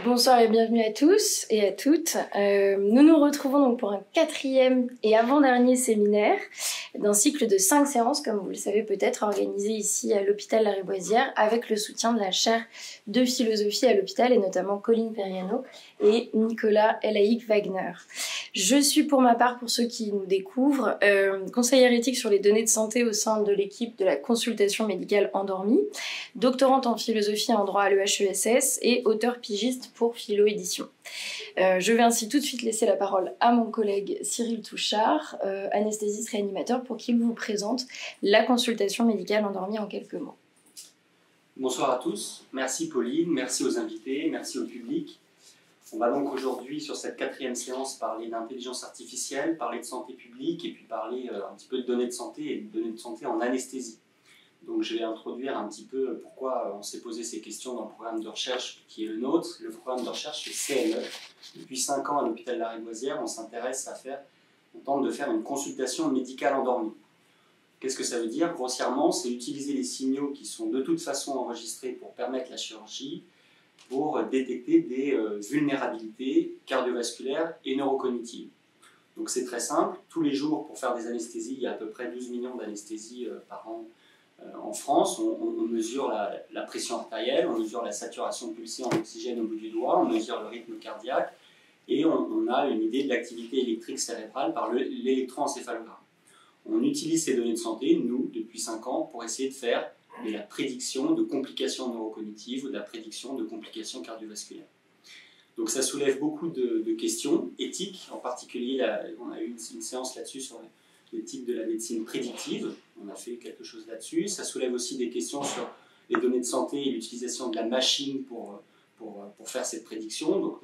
Bonsoir et bienvenue à tous et à toutes. Nous nous retrouvons donc pour un 4e et avant-dernier séminaire d'un cycle de 5 séances, comme vous le savez peut-être, organisé ici à l'hôpital Lariboisière avec le soutien de la chaire de philosophie à l'hôpital et notamment Colline Periano et Nicolas Elaïc Wagner. Je suis pour ma part, pour ceux qui nous découvrent, conseillère éthique sur les données de santé au sein de l'équipe de la consultation médicale endormie, doctorante en philosophie et en droit à l'EHESS et auteur pigiste pour Philo Édition. Je vais ainsi tout de suite laisser la parole à mon collègue Cyril Touchard, anesthésiste réanimateur, pour qu'il vous présente la consultation médicale endormie en quelques mots. Bonsoir à tous, merci Pauline, merci aux invités, merci au public. On va donc aujourd'hui, sur cette 4e séance, parler d'intelligence artificielle, parler de santé publique et puis parler un petit peu de données de santé et de données de santé en anesthésie. Donc je vais introduire un petit peu pourquoi on s'est posé ces questions dans le programme de recherche qui est le nôtre. Le programme de recherche c'est CME. Depuis 5 ans à l'hôpital Lariboisière, on tente de faire une consultation médicale endormie. Qu'est-ce que ça veut dire? Grossièrement, c'est utiliser les signaux qui sont de toute façon enregistrés pour permettre la chirurgie, pour détecter des vulnérabilités cardiovasculaires et neurocognitives. Donc c'est très simple, tous les jours pour faire des anesthésies, il y a à peu près 12 millions d'anesthésies par an en France. On mesure la pression artérielle, on mesure la saturation pulsée en oxygène au bout du doigt, on mesure le rythme cardiaque et on a une idée de l'activité électrique cérébrale par l'électroencéphalogramme. On utilise ces données de santé, nous, depuis 5 ans, pour essayer de faire de la prédiction de complications neurocognitives ou de la prédiction de complications cardiovasculaires. Donc ça soulève beaucoup de questions éthiques, en particulier, on a eu une séance là-dessus sur l'éthique de la médecine prédictive, on a fait quelque chose là-dessus. Ça soulève aussi des questions sur les données de santé et l'utilisation de la machine pour faire cette prédiction. Donc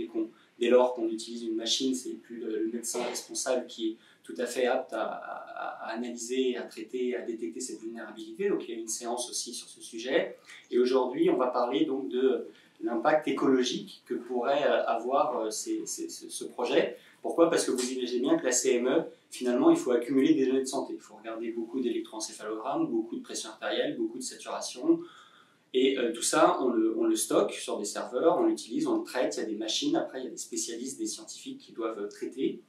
dès lors qu'on utilise une machine, c'est plus le médecin responsable qui est tout à fait apte à analyser, à traiter, à détecter cette vulnérabilité. Donc il y a une séance aussi sur ce sujet. Et aujourd'hui, on va parler donc de l'impact écologique que pourrait avoir ce projet. Pourquoi? Parce que vous imaginez bien que la CME, finalement, il faut accumuler des données de santé. Il faut regarder beaucoup d'électroencéphalogrammes, beaucoup de pression artérielle, beaucoup de saturation. Et tout ça, on le stocke sur des serveurs, on l'utilise, on le traite, il y a des machines, après il y a des spécialistes, des scientifiques qui doivent traiter.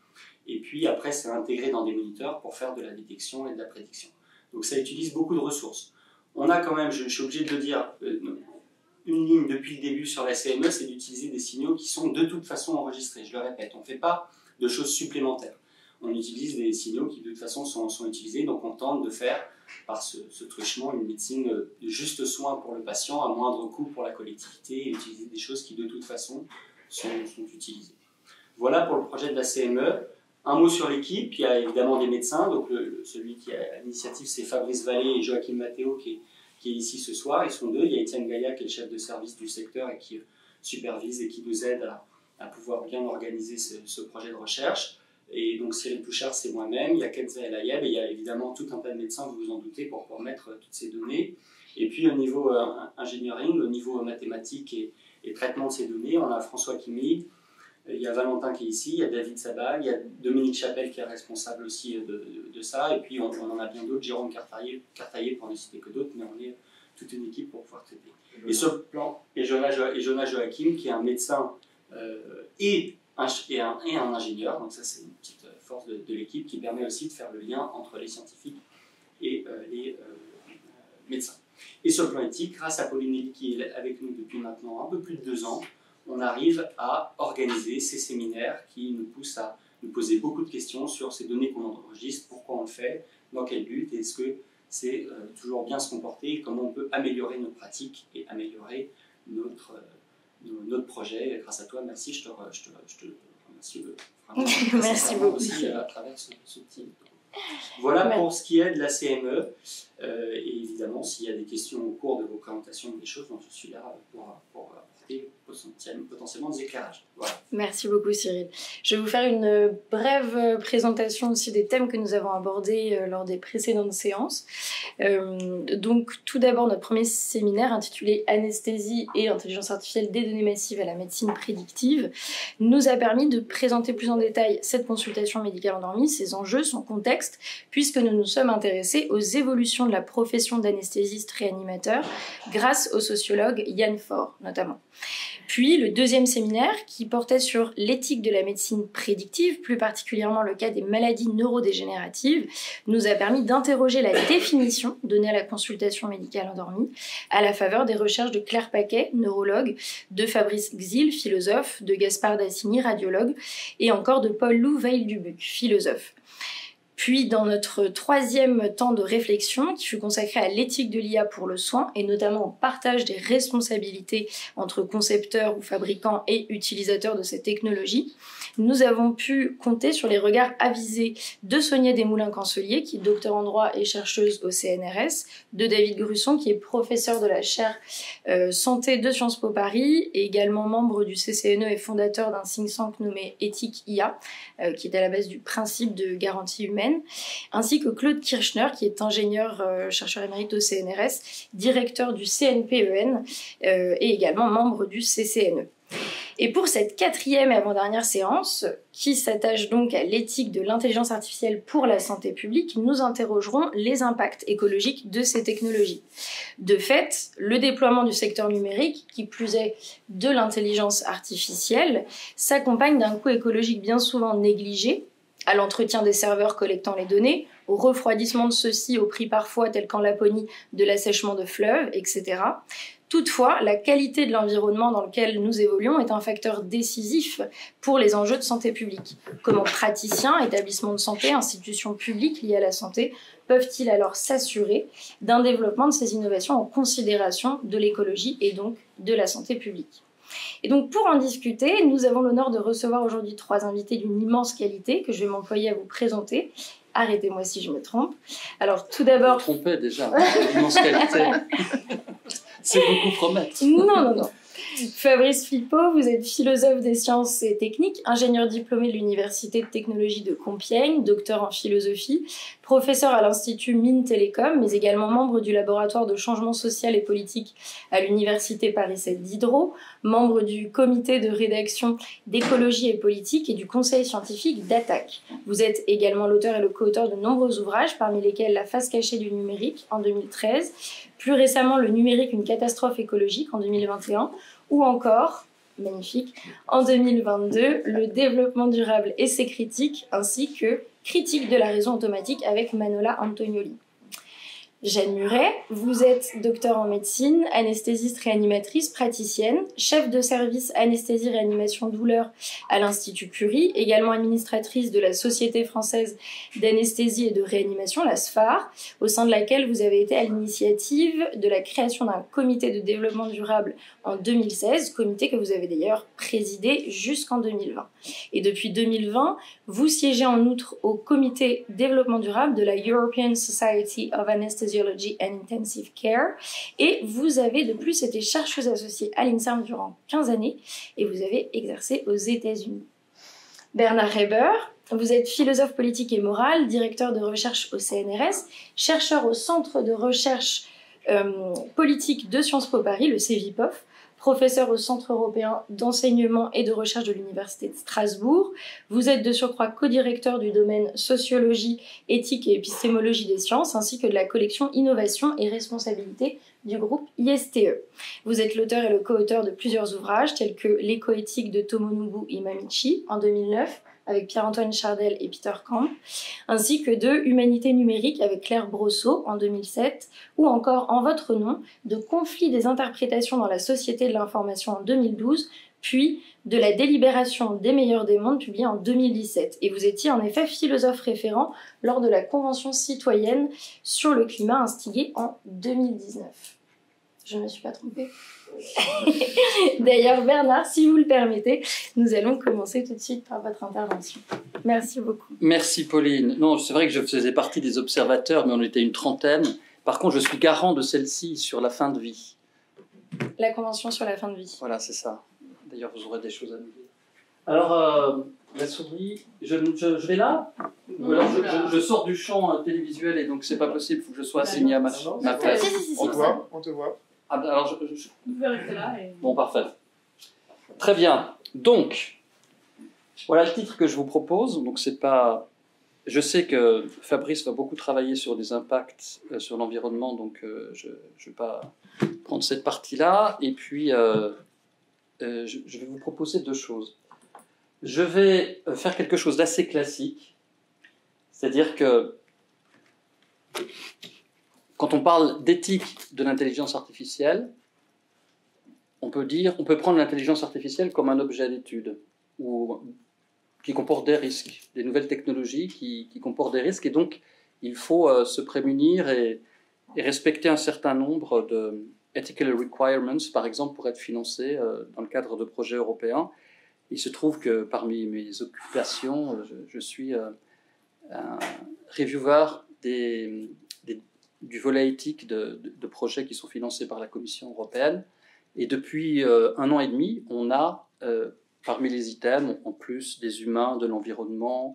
Et puis après, c'est intégré dans des moniteurs pour faire de la détection et de la prédiction. Donc ça utilise beaucoup de ressources. On a quand même, je suis obligé de le dire, une ligne depuis le début sur la CME, c'est d'utiliser des signaux qui sont de toute façon enregistrés. Je le répète, on ne fait pas de choses supplémentaires. On utilise des signaux qui de toute façon sont utilisés, donc on tente de faire par ce truchement une médecine de juste soin pour le patient, à moindre coût pour la collectivité, et utiliser des choses qui de toute façon sont utilisées. Voilà pour le projet de la CME. Un mot sur l'équipe, il y a évidemment des médecins, donc celui qui a l'initiative c'est Fabrice Vallée et Joachim Matteo qui est ici ce soir, ils sont 2. Il y a Étienne Gaillat qui est le chef de service du secteur et qui supervise et qui nous aide à pouvoir bien organiser ce projet de recherche. Et donc Cyril Touchard, c'est moi-même, il y a Kenza El Ayeb et il y a évidemment tout un tas de médecins, vous vous en doutez, pour mettre toutes ces données. Et puis au niveau engineering, au niveau mathématique et traitement de ces données, on a François Kimi, il y a Valentin qui est ici, il y a David Sabag, il y a Dominique Chapelle qui est responsable aussi de ça, et puis on en a bien d'autres, Jérôme Cartaillé pour ne citer que d'autres, mais on est toute une équipe pour pouvoir traiter. Et sur le plan, et Jonas Joachim qui est un médecin et un ingénieur, donc ça c'est une petite force de l'équipe qui permet aussi de faire le lien entre les scientifiques et les médecins. Et sur le plan éthique, grâce à Pauline Nelly qui est avec nous depuis maintenant un peu plus de 2 ans, on arrive à organiser ces séminaires qui nous poussent à nous poser beaucoup de questions sur ces données qu'on enregistre, pourquoi on le fait, dans quel but, et est-ce que c'est toujours bien se comporter, comment on peut améliorer nos pratiques et améliorer notre projet. Grâce à toi, merci, je te remercie Merci beaucoup aussi à travers ce petit. Voilà pour ce qui est de la CME. Et évidemment, s'il y a des questions au cours de vos présentations ou des choses, donc je suis là pour apporter potentiellement des éclairages. Voilà. Merci beaucoup Cyril. Je vais vous faire une brève présentation aussi des thèmes que nous avons abordés lors des précédentes séances. Donc tout d'abord notre premier séminaire intitulé Anesthésie et intelligence artificielle des données massives à la médecine prédictive nous a permis de présenter plus en détail cette consultation médicale endormie, ses enjeux, son contexte, puisque nous nous sommes intéressés aux évolutions de la profession d'anesthésiste réanimateur grâce au sociologue Yann Faure notamment. Puis le deuxième séminaire qui portait sur l'éthique de la médecine prédictive, plus particulièrement le cas des maladies neurodégénératives, nous a permis d'interroger la définition donnée à la consultation médicale endormie à la faveur des recherches de Claire Paquet, neurologue, de Fabrice Gzil, philosophe, de Gaspard Dassigny, radiologue, et encore de Paul-Loup Veil-Dubuc, philosophe. Puis, dans notre troisième temps de réflexion, qui fut consacré à l'éthique de l'IA pour le soin, et notamment au partage des responsabilités entre concepteurs ou fabricants et utilisateurs de cette technologie, nous avons pu compter sur les regards avisés de Sonia Desmoulins-Cancelier, qui est docteur en droit et chercheuse au CNRS, de David Grusson, qui est professeur de la chaire santé de Sciences Po Paris, et également membre du CCNE et fondateur d'un think tank nommé Éthique IA, qui est à la base du principe de garantie humaine, ainsi que Claude Kirchner, qui est ingénieur chercheur émérite au CNRS, directeur du CNPEN et également membre du CCNE. Et pour cette quatrième et avant-dernière séance, qui s'attache donc à l'éthique de l'intelligence artificielle pour la santé publique, nous interrogerons les impacts écologiques de ces technologies. De fait, le déploiement du secteur numérique, qui plus est de l'intelligence artificielle, s'accompagne d'un coût écologique bien souvent négligé, à l'entretien des serveurs collectant les données, au refroidissement de ceux-ci au prix parfois tel qu'en Laponie de l'assèchement de fleuves, etc. Toutefois, la qualité de l'environnement dans lequel nous évoluons est un facteur décisif pour les enjeux de santé publique. Comment praticiens, établissements de santé, institutions publiques liées à la santé peuvent-ils alors s'assurer d'un développement de ces innovations en considération de l'écologie et donc de la santé publique ? Et donc pour en discuter, nous avons l'honneur de recevoir aujourd'hui 3 invités d'une immense qualité que je vais m'employer à vous présenter. Arrêtez-moi si je me trompe. Alors tout d'abord... Vous trompez déjà, immense qualité. C'est beaucoup promettre. Non. Fabrice Filippo, vous êtes philosophe des sciences et techniques, ingénieur diplômé de l'Université de technologie de Compiègne, docteur en philosophie, professeur à l'Institut Mines Télécom, mais également membre du laboratoire de changement social et politique à l'Université Paris 7 Diderot, membre du comité de rédaction d'écologie et politique et du conseil scientifique d'Attaque. Vous êtes également l'auteur et le co-auteur de nombreux ouvrages, parmi lesquels La face cachée du numérique en 2013, plus récemment Le numérique, une catastrophe écologique en 2021, ou encore, magnifique, en 2022, Le développement durable et ses critiques, ainsi que Critique de la raison automatique avec Manola Antonioli. Jeanne Muret, vous êtes docteur en médecine, anesthésiste réanimatrice, praticienne, chef de service anesthésie réanimation douleur à l'Institut Curie, également administratrice de la Société française d'anesthésie et de réanimation, la SFAR, au sein de laquelle vous avez été à l'initiative de la création d'un comité de développement durable en 2016, comité que vous avez d'ailleurs présidé jusqu'en 2020. Et depuis 2020, vous siégez en outre au comité développement durable de la European Society of Anesthesiology and Intensive Care et vous avez de plus été chercheuse associée à l'INSERM durant 15 années et vous avez exercé aux États-Unis. Bernard Reiber, vous êtes philosophe politique et moral, directeur de recherche au CNRS, chercheur au Centre de recherche politique de Sciences Po Paris, le CEVIPOF, professeur au Centre européen d'enseignement et de recherche de l'Université de Strasbourg. Vous êtes de surcroît co-directeur du domaine sociologie, éthique et épistémologie des sciences, ainsi que de la collection Innovation et responsabilité du groupe ISTE. Vous êtes l'auteur et le co-auteur de plusieurs ouvrages, tels que L'écoéthique de Tomonobu Imamichi en 2009, avec Pierre-Antoine Chardel et Peter Kamp, ainsi que de Humanité numérique avec Claire Brosseau en 2007, ou encore En votre nom, de Conflits des interprétations dans la société de l'information en 2012, puis de La délibération des meilleurs des mondes publié en 2017. Et vous étiez en effet philosophe référent lors de la Convention citoyenne sur le climat instigée en 2019. Je ne me suis pas trompée. D'ailleurs, Bernard, si vous le permettez, nous allons commencer tout de suite par votre intervention. Merci beaucoup. Merci Pauline. Non, c'est vrai que je faisais partie des observateurs, mais on était une trentaine. Par contre, je suis garant de celle-ci sur la fin de vie. La convention sur la fin de vie. Voilà, c'est ça. D'ailleurs, vous aurez des choses à nous dire. Alors, la souris, je vais là. Ou alors je sors du champ télévisuel et donc c'est pas possible, il faut que je sois assigné à ma place. On te voit. Ah, alors Vous pouvez rester là. Bon, parfait. Très bien. Donc, voilà le titre que je vous propose. Donc, c'est pas. Je sais que Fabrice va beaucoup travailler sur les impacts sur l'environnement, donc je ne vais pas prendre cette partie-là. Et puis, je vais vous proposer deux choses. Je vais faire quelque chose d'assez classique, c'est-à-dire que quand on parle d'éthique de l'intelligence artificielle, on peut prendre l'intelligence artificielle comme un objet d'étude qui comporte des risques, des nouvelles technologies qui comportent des risques, et donc il faut se prémunir et respecter un certain nombre de ethical requirements, par exemple, pour être financé dans le cadre de projets européens. Il se trouve que parmi mes occupations, je suis un reviewer du volet éthique de projets qui sont financés par la Commission européenne. Et depuis 1 an et demi, on a, parmi les items, en plus des humains, de l'environnement,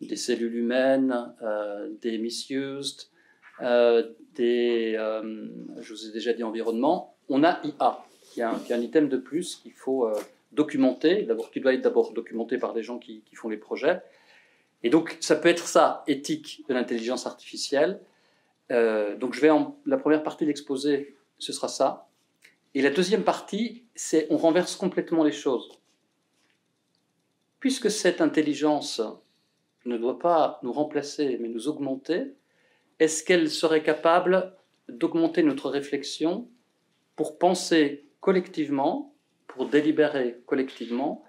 des cellules humaines, des misused, je vous ai déjà dit environnement, on a IA, qui est un item de plus qu'il faut documenter, qui doit être d'abord documenté par des gens qui font les projets. Et donc, ça peut être ça, éthique de l'intelligence artificielle. Donc, la première partie de l'exposé, ce sera ça. Et la deuxième partie, c'est on renverse complètement les choses. Puisque cette intelligence ne doit pas nous remplacer, mais nous augmenter, est-ce qu'elle serait capable d'augmenter notre réflexion pour penser collectivement, pour délibérer collectivement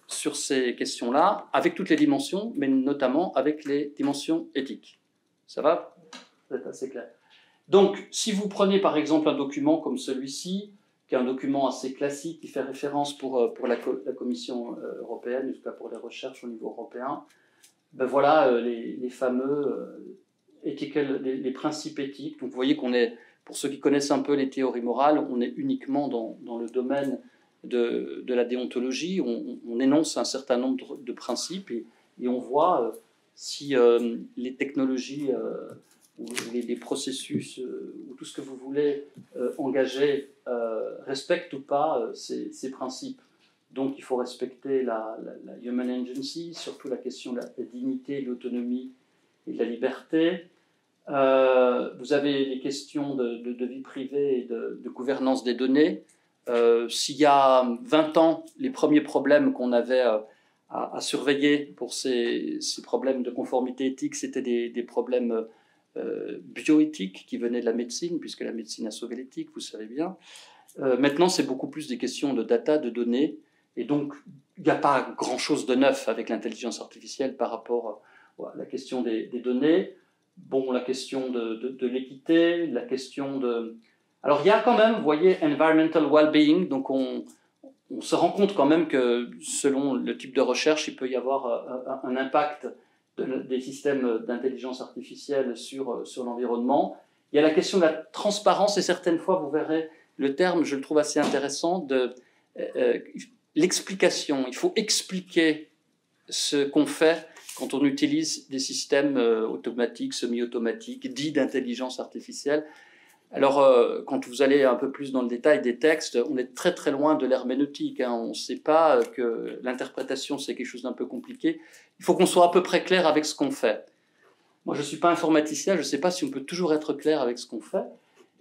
sur ces questions-là, avec toutes les dimensions, mais notamment avec les dimensions éthiques. Ça va? C'est assez clair. Donc, si vous prenez par exemple un document comme celui-ci, qui est un document assez classique, qui fait référence pour la Commission européenne, en tout cas pour les recherches au niveau européen, ben voilà les fameux les principes éthiques. Donc vous voyez qu'on est, pour ceux qui connaissent un peu les théories morales, on est uniquement dans le domaine de la déontologie. On énonce un certain nombre de principes et on voit si les technologies ou les processus ou tout ce que vous voulez engager respectent ou pas ces principes. Donc il faut respecter la human agency, surtout la question de la dignité, de l'autonomie et de la liberté. Vous avez les questions de vie privée et de gouvernance des données. S'il y a 20 ans, les premiers problèmes qu'on avait à surveiller pour ces problèmes de conformité éthique, c'était des problèmes bioéthiques qui venaient de la médecine, puisque la médecine a sauvé l'éthique, vous savez bien. Maintenant, c'est beaucoup plus des questions de data, de données, et donc il n'y a pas grand-chose de neuf avec l'intelligence artificielle par rapport à la question des données. Bon, la question de l'équité, la question de... Alors il y a quand même, vous voyez, environmental well-being, donc on se rend compte quand même que selon le type de recherche, il peut y avoir un impact des systèmes d'intelligence artificielle sur l'environnement. Il y a la question de la transparence, et certaines fois, vous verrez le terme, je le trouve assez intéressant, de l'explication. Il faut expliquer ce qu'on fait quand on utilise des systèmes automatiques, semi-automatiques, dits d'intelligence artificielle. Alors, quand vous allez un peu plus dans le détail des textes, on est très très loin de l'herméneutique. On ne sait pas que l'interprétation, c'est quelque chose d'un peu compliqué. Il faut qu'on soit à peu près clair avec ce qu'on fait. Moi, je ne suis pas informaticien, je ne sais pas si on peut toujours être clair avec ce qu'on fait.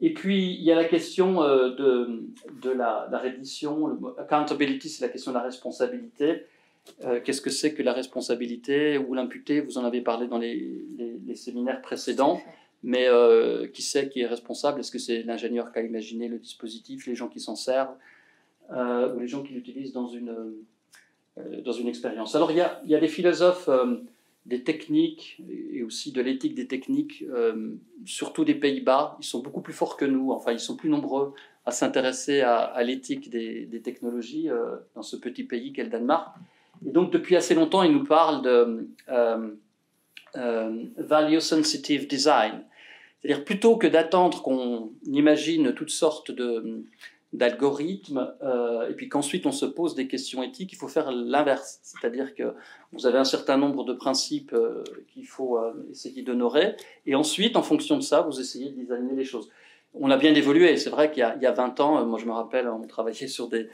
Et puis, il y a la question de la reddition. Accountability, c'est la question de la responsabilité. Qu'est-ce que c'est que la responsabilité ou l'imputer? Vous en avez parlé dans les séminaires précédents. Mais qui c'est qui est responsable? Est-ce que c'est l'ingénieur qui a imaginé le dispositif, les gens qui s'en servent, ou les gens qui l'utilisent dans une expérience? Alors, il y a des philosophes des techniques et aussi de l'éthique des techniques, surtout des Pays-Bas. Ils sont beaucoup plus forts que nous, enfin, ils sont plus nombreux à s'intéresser à l'éthique des technologies dans ce petit pays qu'est le Danemark. Et donc, depuis assez longtemps, ils nous parlent de value sensitive design. C'est-à-dire, plutôt que d'attendre qu'on imagine toutes sortes d'algorithmes, et puis qu'ensuite on se pose des questions éthiques, il faut faire l'inverse. C'est-à-dire que vous avez un certain nombre de principes qu'il faut essayer d'honorer, et ensuite, en fonction de ça, vous essayez de designer les choses. On a bien évolué. C'est vrai qu'il y a 20 ans, moi je me rappelle, on travaillait sur des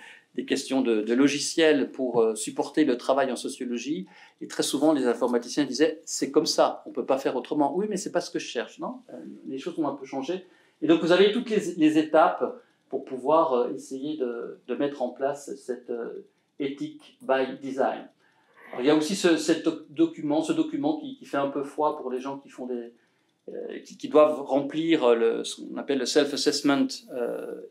questions de logiciels pour supporter le travail en sociologie, et très souvent les informaticiens disaient « c'est comme ça, on ne peut pas faire autrement ». Oui, mais ce n'est pas ce que je cherche, non ? Les choses ont un peu changé. Et donc vous avez toutes les étapes pour pouvoir essayer de mettre en place cette éthique by design. Alors, il y a aussi ce document qui fait un peu froid pour les gens qui font qui doivent remplir ce qu'on appelle le self-assessment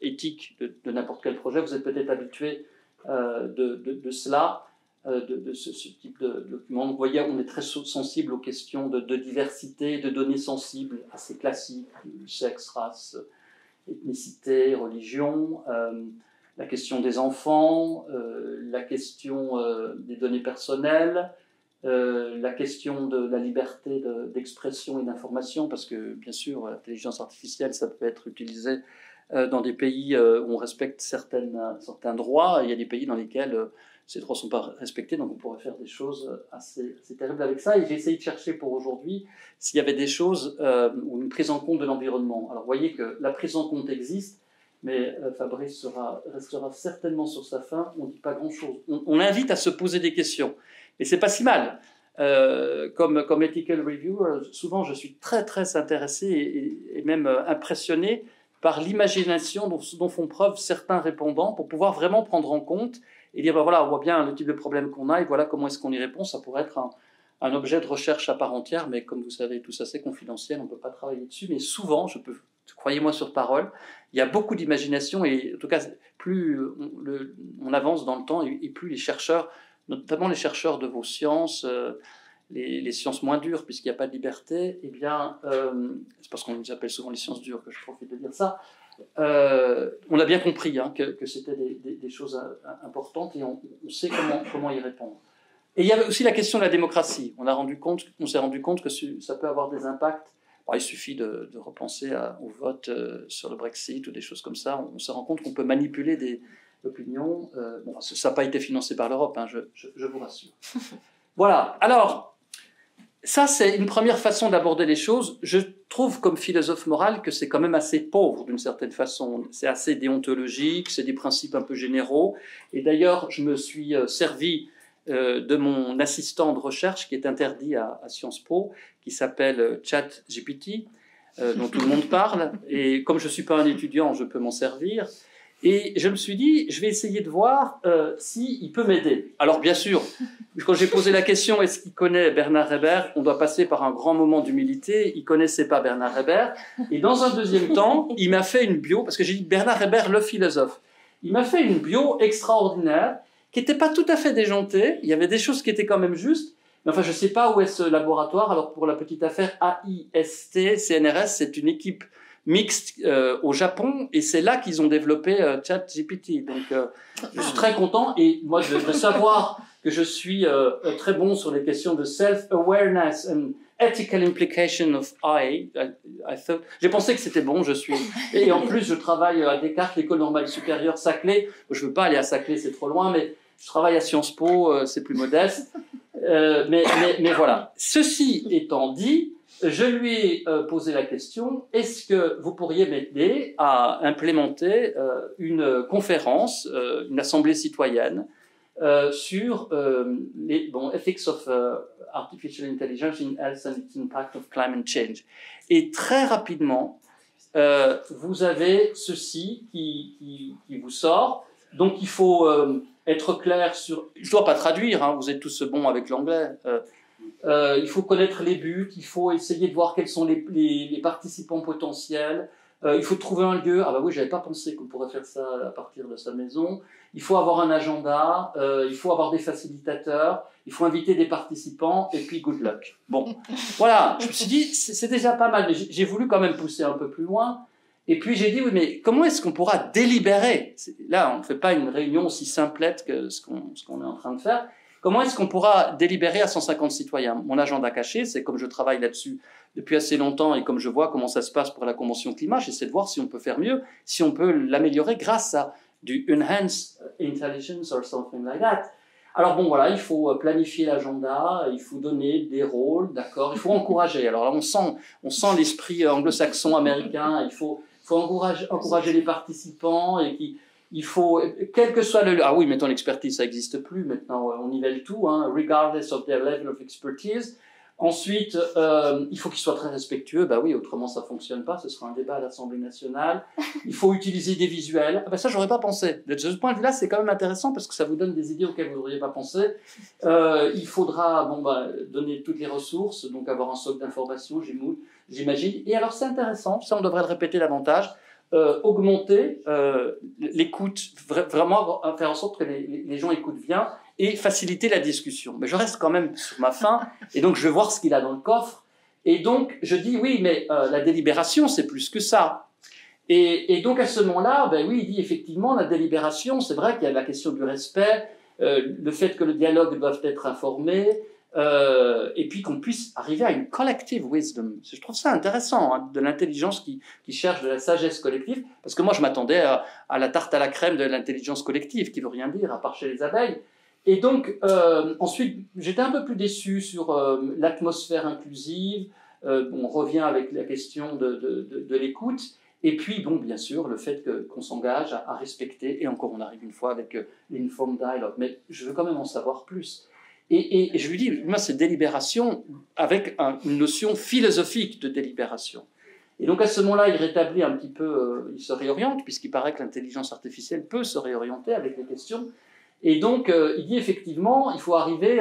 éthique de n'importe quel projet. Vous êtes peut-être habitué de cela, de ce type de document. Vous voyez, on est très sensible aux questions de diversité, de données sensibles assez classiques, sexe, race, ethnicité, religion, la question des enfants, la question des données personnelles, la question de la liberté d'expression et d'information, parce que bien sûr l'intelligence artificielle ça peut être utilisé dans des pays où on respecte certains droits, et il y a des pays dans lesquels ces droits ne sont pas respectés, donc on pourrait faire des choses assez terribles avec ça. Et j'ai essayé de chercher pour aujourd'hui s'il y avait des choses ou une prise en compte de l'environnement. Alors vous voyez que la prise en compte existe, mais Fabrice restera certainement sur sa faim, on ne dit pas grand-chose. On invite à se poser des questions, et c'est pas si mal. Comme ethical reviewer, souvent je suis très intéressé et même impressionné par l'imagination dont font preuve certains répondants pour pouvoir vraiment prendre en compte et dire, ben voilà, on voit bien le type de problème qu'on a et voilà comment est-ce qu'on y répond. Ça pourrait être un objet de recherche à part entière, mais comme vous savez, tout ça c'est confidentiel, on ne peut pas travailler dessus, mais souvent, croyez-moi sur parole, il y a beaucoup d'imagination, et en tout cas, plus on avance dans le temps, et plus les chercheurs, notamment les chercheurs de vos sciences, les sciences moins dures, puisqu'il n'y a pas de liberté, eh bien, c'est parce qu'on nous appelle souvent les sciences dures que je profite de dire ça, on a bien compris que c'était des choses importantes, et on sait comment y répondre. Et il y avait aussi la question de la démocratie. On s'est rendu compte que ça peut avoir des impacts. Il suffit de repenser au vote sur le Brexit ou des choses comme ça. On se rend compte qu'on peut manipuler des opinions. Bon, ça n'a pas été financé par l'Europe, je vous rassure. Voilà. Alors, ça, c'est une première façon d'aborder les choses. Je trouve, comme philosophe moral, que c'est quand même assez pauvre, d'une certaine façon. C'est assez déontologique, c'est des principes un peu généraux. Et d'ailleurs, je me suis servi de mon assistant de recherche qui est interdit à Sciences Po, qui s'appelle ChatGPT, dont tout le monde parle. Et comme je ne suis pas un étudiant, je peux m'en servir. Et je me suis dit, je vais essayer de voir s'il peut m'aider. Alors bien sûr, quand j'ai posé la question, est-ce qu'il connaît Bernard Reiber, on doit passer par un grand moment d'humilité. Il ne connaissait pas Bernard Reiber. Et dans un deuxième temps, il m'a fait une bio, parce que j'ai dit Bernard Reiber, le philosophe. Il m'a fait une bio extraordinaire, qui n'était pas tout à fait déjantée. Il y avait des choses qui étaient quand même justes. Mais enfin, je ne sais pas où est ce laboratoire. Alors, pour la petite affaire, AIST, CNRS, c'est une équipe mixte au Japon. Et c'est là qu'ils ont développé ChatGPT. Donc, je suis très content. Et moi, de savoir que je suis très bon sur les questions de self-awareness and ethical implication of I thought. J'ai pensé que c'était bon, et en plus, je travaille à Descartes, l'école normale supérieure Saclay. Je ne veux pas aller à Saclay, c'est trop loin, mais je travaille à Sciences Po, c'est plus modeste. Mais voilà. Ceci étant dit, je lui ai posé la question, est-ce que vous pourriez m'aider à implémenter une conférence, une assemblée citoyenne, sur Ethics of Artificial Intelligence in Health and its Impact of Climate Change. Et très rapidement, vous avez ceci qui vous sort. Donc il faut être clair sur... Je ne dois pas traduire, vous êtes tous bons avec l'anglais. Il faut connaître les buts, il faut essayer de voir quels sont les participants potentiels. Il faut trouver un lieu. Ah bah oui, j'avais pas pensé qu'on pourrait faire ça à partir de sa maison. Il faut avoir un agenda, il faut avoir des facilitateurs, il faut inviter des participants, et puis good luck. Bon, voilà, je me suis dit, c'est déjà pas mal, mais j'ai voulu quand même pousser un peu plus loin. Et puis j'ai dit, oui, mais comment est-ce qu'on pourra délibérer? Là, on ne fait pas une réunion aussi simplette que ce qu'on est en train de faire. Comment est-ce qu'on pourra délibérer à 150 citoyens? Mon agenda caché, c'est comme je travaille là-dessus depuis assez longtemps et comme je vois comment ça se passe pour la Convention climat, j'essaie de voir si on peut faire mieux, si on peut l'améliorer grâce à du enhanced intelligence or something like that. Alors bon, voilà, il faut planifier l'agenda, il faut donner des rôles, d'accord, il faut encourager. Alors là, on sent l'esprit anglo-saxon américain, il faut encourager les participants et il faut, quel que soit le... Ah oui, maintenant l'expertise, ça n'existe plus, maintenant on nivelle tout, hein, regardless of their level of expertise. Ensuite, il faut qu'ils soient très respectueux, bah oui, autrement ça ne fonctionne pas, ce sera un débat à l'Assemblée nationale. Il faut utiliser des visuels, ah bah ça j'aurais pas pensé. De ce point de vue-là, c'est quand même intéressant parce que ça vous donne des idées auxquelles vous n'auriez pas pensé. Il faudra donner toutes les ressources, donc avoir un socle d'informations, j'imagine. Et alors c'est intéressant, ça on devrait le répéter davantage, augmenter l'écoute, vraiment faire en sorte que les gens écoutent bien et faciliter la discussion. Mais je reste quand même sur ma faim et donc je vais voir ce qu'il a dans le coffre. Et donc je dis oui, mais la délibération c'est plus que ça. Et donc à ce moment-là, ben oui, il dit effectivement la délibération, c'est vrai qu'il y a la question du respect, le fait que le dialogue doit être informé, et puis qu'on puisse arriver à une collective wisdom. Je trouve ça intéressant, hein, de l'intelligence qui cherche de la sagesse collective, parce que moi je m'attendais à la tarte à la crème de l'intelligence collective, qui veut rien dire, à part chez les abeilles. Et donc, ensuite, j'étais un peu plus déçu sur l'atmosphère inclusive, on revient avec la question de l'écoute, et puis, bon, bien sûr, le fait qu'on s'engage à respecter, et encore on arrive une fois avec l'informed dialogue, mais je veux quand même en savoir plus. Et je lui dis, moi, c'est délibération avec une notion philosophique de délibération. Et donc, à ce moment-là, il rétablit un petit peu, il se réoriente, puisqu'il paraît que l'intelligence artificielle peut se réorienter avec les questions. Et donc, il dit effectivement, il faut arriver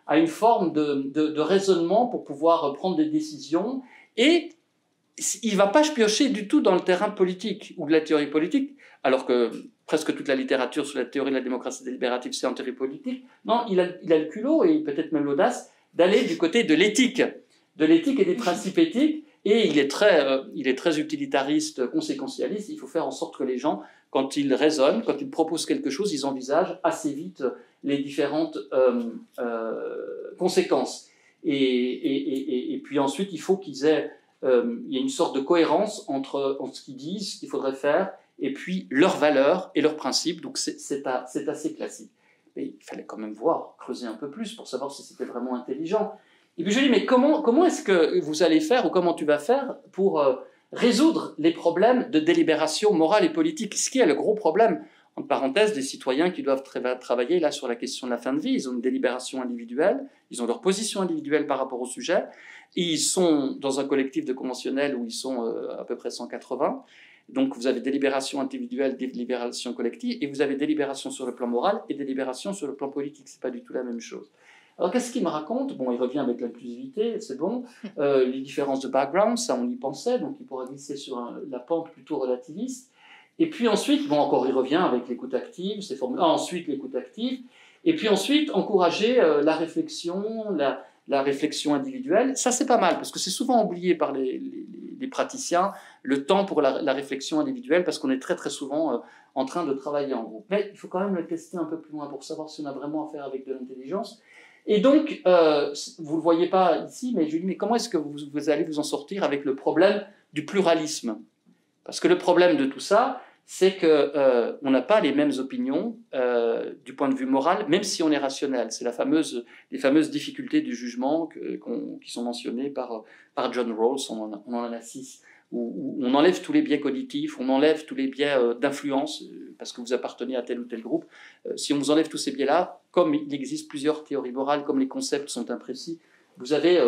à une forme de raisonnement pour pouvoir prendre des décisions. Et il ne va pas piocher du tout dans le terrain politique ou de la théorie politique, alors que presque toute la littérature sur la théorie de la démocratie délibérative, c'est en théorie politique. Non, il a le culot et peut-être même l'audace d'aller du côté de l'éthique et des principes éthiques. Et il est très utilitariste, conséquentialiste. Il faut faire en sorte que les gens, quand ils raisonnent, quand ils proposent quelque chose, ils envisagent assez vite les différentes conséquences. Et puis ensuite, il faut qu'il y ait une sorte de cohérence entre ce qu'ils disent, ce qu'il faudrait faire, et puis leurs valeurs et leurs principes. Donc c'est assez classique. Mais il fallait quand même creuser un peu plus pour savoir si c'était vraiment intelligent. Et puis je lui dis, mais comment est-ce que vous allez faire, ou comment tu vas faire pour résoudre les problèmes de délibération morale et politique? Ce qui est le gros problème, entre parenthèses, des citoyens qui doivent travailler là sur la question de la fin de vie. Ils ont une délibération individuelle, ils ont leur position individuelle par rapport au sujet, et ils sont dans un collectif de conventionnels où ils sont à peu près 180. Donc vous avez délibération individuelle, délibération collective, et vous avez délibération sur le plan moral et délibération sur le plan politique. C'est pas du tout la même chose. Alors qu'est-ce qu'il me raconte? Bon, il revient avec l'inclusivité, c'est bon. Les différences de background, ça on y pensait, donc il pourra glisser sur la pente plutôt relativiste. Et puis ensuite, bon, encore il revient avec l'écoute active, ensuite l'écoute active, et puis ensuite encourager la réflexion, la réflexion individuelle. Ça c'est pas mal, parce que c'est souvent oublié par les praticiens, le temps pour la réflexion individuelle, parce qu'on est très très souvent en train de travailler en groupe. Mais il faut quand même le tester un peu plus loin pour savoir si on a vraiment affaire avec de l'intelligence. Et donc, vous ne le voyez pas ici, mais je lui dis, mais comment est-ce que vous allez vous en sortir avec le problème du pluralisme? Parce que le problème de tout ça, c'est qu'on n'a pas les mêmes opinions du point de vue moral, même si on est rationnel. C'est les fameuses difficultés du jugement qui sont mentionnées par John Rawls, on en a 6, où on enlève tous les biais cognitifs, on enlève tous les biais d'influence, parce que vous appartenez à tel ou tel groupe. Si on vous enlève tous ces biais-là, comme il existe plusieurs théories morales, comme les concepts sont imprécis, vous avez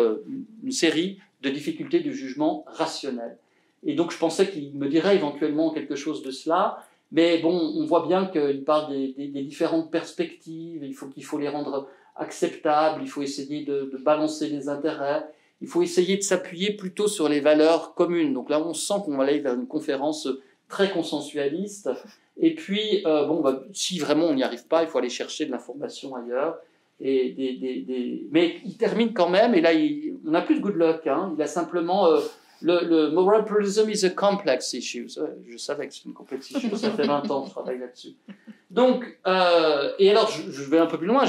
une série de difficultés du jugement rationnel. Et donc je pensais qu'il me dirait éventuellement quelque chose de cela, mais bon, on voit bien qu'il parle des différentes perspectives, qu'il faut les rendre acceptables, il faut essayer de balancer les intérêts, il faut essayer de s'appuyer plutôt sur les valeurs communes. Donc là, on sent qu'on va aller vers une conférence très consensualiste. Et puis, si vraiment on n'y arrive pas, il faut aller chercher de l'information ailleurs. Mais il termine quand même, et là, on n'a plus de good luck. Hein. Il a simplement... le moral pluralism is a complex issue. Je savais que c'est une complexe issue, ça fait 20 ans que je travaille là-dessus. Donc, et alors, je vais un peu plus loin.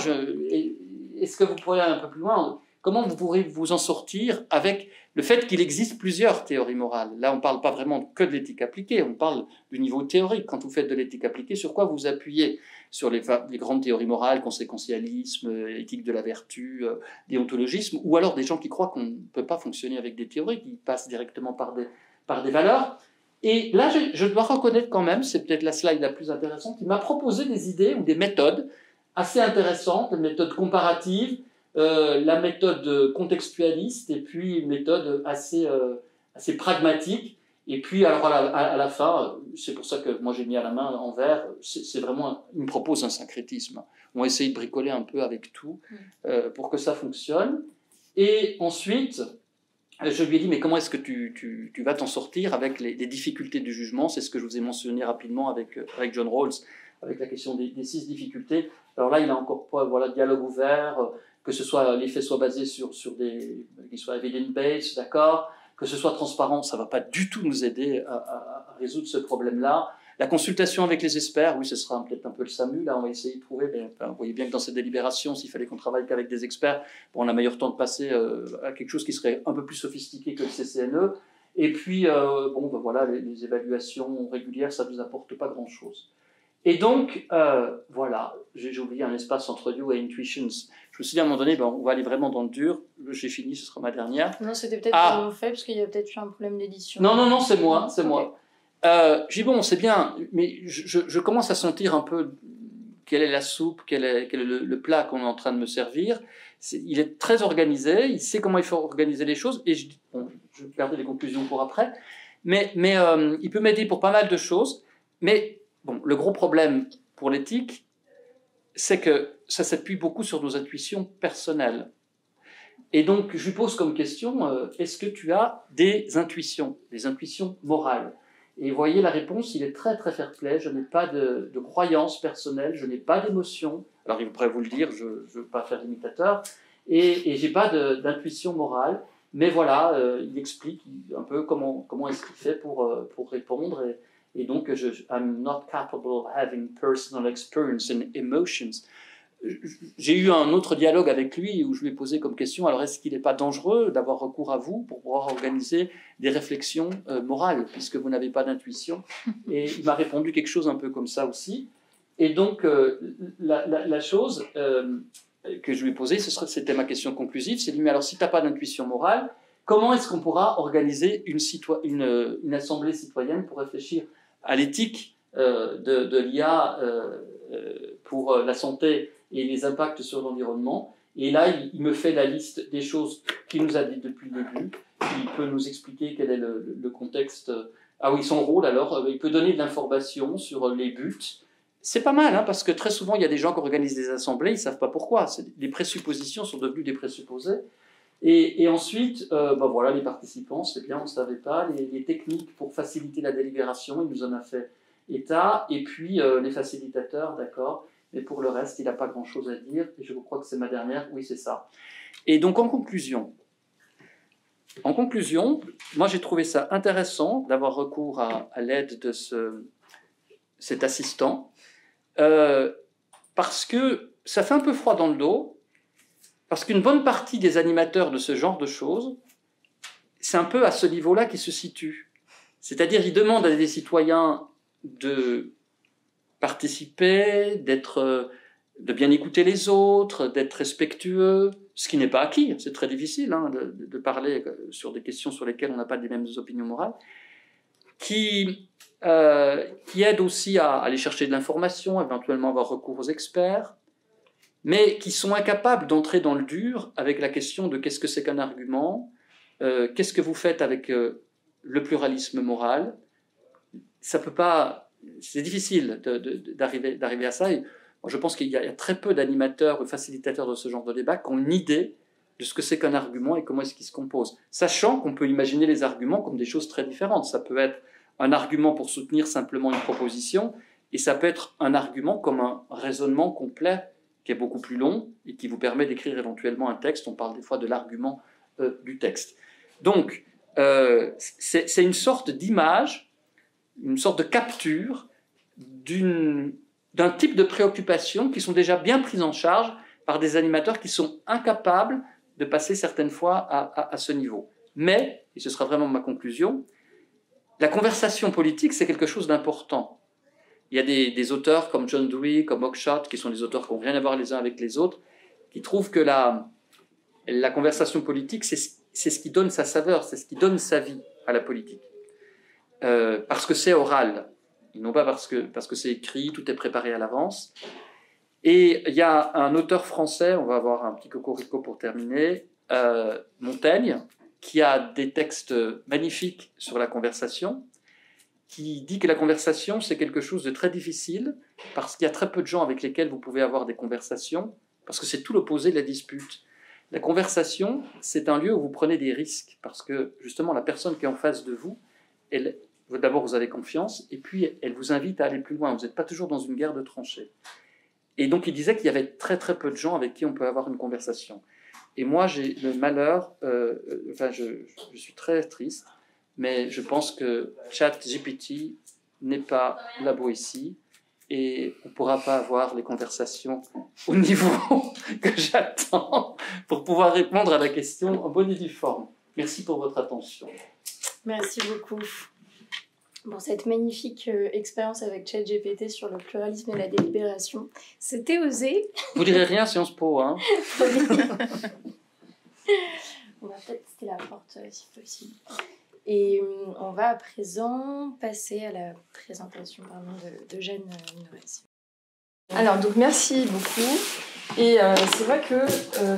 est-ce que vous pourriez aller un peu plus loin? Comment vous pourrez vous en sortir avec le fait qu'il existe plusieurs théories morales? Là, on ne parle pas vraiment que de l'éthique appliquée, on parle du niveau théorique. Quand vous faites de l'éthique appliquée, sur quoi vous appuyez? Sur les grandes théories morales, conséquentialisme, éthique de la vertu, déontologisme, ou alors des gens qui croient qu'on ne peut pas fonctionner avec des théories, qui passent directement par des valeurs. Et là, je dois reconnaître quand même, c'est peut-être la slide la plus intéressante, il m'a proposé des idées ou des méthodes assez intéressantes, des méthodes comparatives, la méthode contextualiste et puis une méthode assez pragmatique. Et puis, alors à la fin, c'est pour ça que moi j'ai mis à la main en vert, c'est vraiment, il me propose un syncrétisme. On va essayer de bricoler un peu avec tout pour que ça fonctionne. Et ensuite, je lui ai dit, mais comment est-ce que tu vas t'en sortir avec les difficultés du jugement? C'est ce que je vous ai mentionné rapidement avec John Rawls, avec la question des 6 difficultés. Alors là, il a encore pas, voilà, dialogue ouvert, que ce soit, les faits soient basés sur qu'ils soient evidence-based, d'accord, que ce soit transparent, ça ne va pas du tout nous aider à résoudre ce problème-là. La consultation avec les experts, oui, ce sera peut-être un peu le SAMU, là, on va essayer de trouver, mais enfin, vous voyez bien que dans cette délibération, s'il fallait qu'on travaille qu'avec des experts, bon, on a meilleur temps de passer à quelque chose qui serait un peu plus sophistiqué que le CCNE. Et puis, bon, ben voilà, les évaluations régulières, ça ne nous apporte pas grand-chose. Et donc, voilà, j'ai oublié un espace entre you et intuitions. Je me suis dit à un moment donné, ben, on va aller vraiment dans le dur. J'ai fini, ce sera ma dernière. Non, c'était peut-être pas fait, parce qu'il y a peut-être eu un problème d'édition. Non, c'est moi, c'est moi. J'ai dit, bon, c'est bien, mais je commence à sentir un peu quelle est la soupe, quel est le plat qu'on est en train de me servir. Il est très organisé, il sait comment il faut organiser les choses, et je vais garder les conclusions pour après, mais il peut m'aider pour pas mal de choses, mais bon, le gros problème pour l'éthique, c'est que ça s'appuie beaucoup sur nos intuitions personnelles. Et donc, je lui pose comme question, est-ce que tu as des intuitions morales? Et vous voyez, la réponse, il est très très fair-play. Je n'ai pas de croyances personnelles, je n'ai pas d'émotions. Alors, il pourrait vous le dire, je ne veux pas faire l'imitateur. Et je n'ai pas d'intuition morale. Mais voilà, il explique un peu comment est-ce qu'il fait pour répondre. Et donc, I'm not capable of having personal experience and emotions. J'ai eu un autre dialogue avec lui où je lui ai posé comme question, alors est-ce qu'il n'est pas dangereux d'avoir recours à vous pour pouvoir organiser des réflexions morales, puisque vous n'avez pas d'intuition? Et il m'a répondu quelque chose un peu comme ça aussi. Et donc, la chose que je lui ai posée, c'était ma question conclusive, c'est mais alors si tu n'as pas d'intuition morale, comment est-ce qu'on pourra organiser une assemblée citoyenne pour réfléchir à l'éthique de l'IA pour la santé et les impacts sur l'environnement? Et là, il me fait la liste des choses qu'il nous a dit depuis le début. Il peut nous expliquer quel est le contexte. Ah oui, son rôle, alors, il peut donner de l'information sur les buts. C'est pas mal, hein, parce que très souvent, il y a des gens qui organisent des assemblées, ils ne savent pas pourquoi. Les présuppositions sont devenues des présupposés. Et ensuite, ben voilà, les participants, c'est bien, on ne savait pas. Les techniques pour faciliter la délibération, il nous en a fait état. Et puis, les facilitateurs, d'accord. Mais pour le reste, il n'a pas grand-chose à dire. Et je crois que c'est ma dernière. Oui, c'est ça. Et donc, en conclusion, moi, j'ai trouvé ça intéressant d'avoir recours à l'aide de cet assistant. Parce que ça fait un peu froid dans le dos. Parce qu'une bonne partie des animateurs de ce genre de choses, c'est un peu à ce niveau-là qu'ils se situent. C'est-à-dire, ils demandent à des citoyens de participer, de bien écouter les autres, d'être respectueux, ce qui n'est pas acquis. C'est très difficile hein, de parler sur des questions sur lesquelles on n'a pas les mêmes opinions morales, qui aident aussi à aller chercher de l'information, éventuellement avoir recours aux experts, mais qui sont incapables d'entrer dans le dur avec la question de qu'est-ce que c'est qu'un argument, qu'est-ce que vous faites avec le pluralisme moral. Ça peut pas... C'est difficile d'arriver à ça. Et je pense qu'il y a très peu d'animateurs ou facilitateurs de ce genre de débat qui ont une idée de ce que c'est qu'un argument et comment est-ce qu'il se compose. Sachant qu'on peut imaginer les arguments comme des choses très différentes. Ça peut être un argument pour soutenir simplement une proposition, et ça peut être un argument comme un raisonnement complet qui est beaucoup plus long et qui vous permet d'écrire éventuellement un texte. On parle des fois de l'argument du texte. Donc, c'est une sorte d'image, une sorte de capture d'un type de préoccupations qui sont déjà bien prises en charge par des animateurs qui sont incapables de passer certaines fois à ce niveau. Mais, et ce sera vraiment ma conclusion, la conversation politique, c'est quelque chose d'important. Il y a des auteurs comme John Dewey, comme Oakeshott, qui sont des auteurs qui n'ont rien à voir les uns avec les autres, qui trouvent que la conversation politique, c'est ce qui donne sa saveur, c'est ce qui donne sa vie à la politique. Parce que c'est oral, et non pas parce que c'est écrit, tout est préparé à l'avance. Et il y a un auteur français, on va avoir un petit cocorico pour terminer, Montaigne, qui a des textes magnifiques sur la conversation, qui dit que la conversation, c'est quelque chose de très difficile, parce qu'il y a très peu de gens avec lesquels vous pouvez avoir des conversations, parce que c'est tout l'opposé de la dispute. La conversation, c'est un lieu où vous prenez des risques, parce que justement, la personne qui est en face de vous, d'abord, vous avez confiance, et puis elle vous invite à aller plus loin. Vous n'êtes pas toujours dans une guerre de tranchées. Et donc, il disait qu'il y avait très très peu de gens avec qui on peut avoir une conversation. Et moi, j'ai le malheur, je suis très triste, mais je pense que ChatGPT n'est pas la Boétie, et on ne pourra pas avoir les conversations au niveau que j'attends pour pouvoir répondre à la question en bonne et due forme. Merci pour votre attention. Merci beaucoup pour cette magnifique expérience avec ChatGPT sur le pluralisme et la délibération. C'était osé. Vous direz rien, Sciences Po, hein. On va peut-être tester la porte si possible. Et on va à présent passer à la présentation de Jeanne Minoret. Alors, donc merci beaucoup. Et c'est vrai que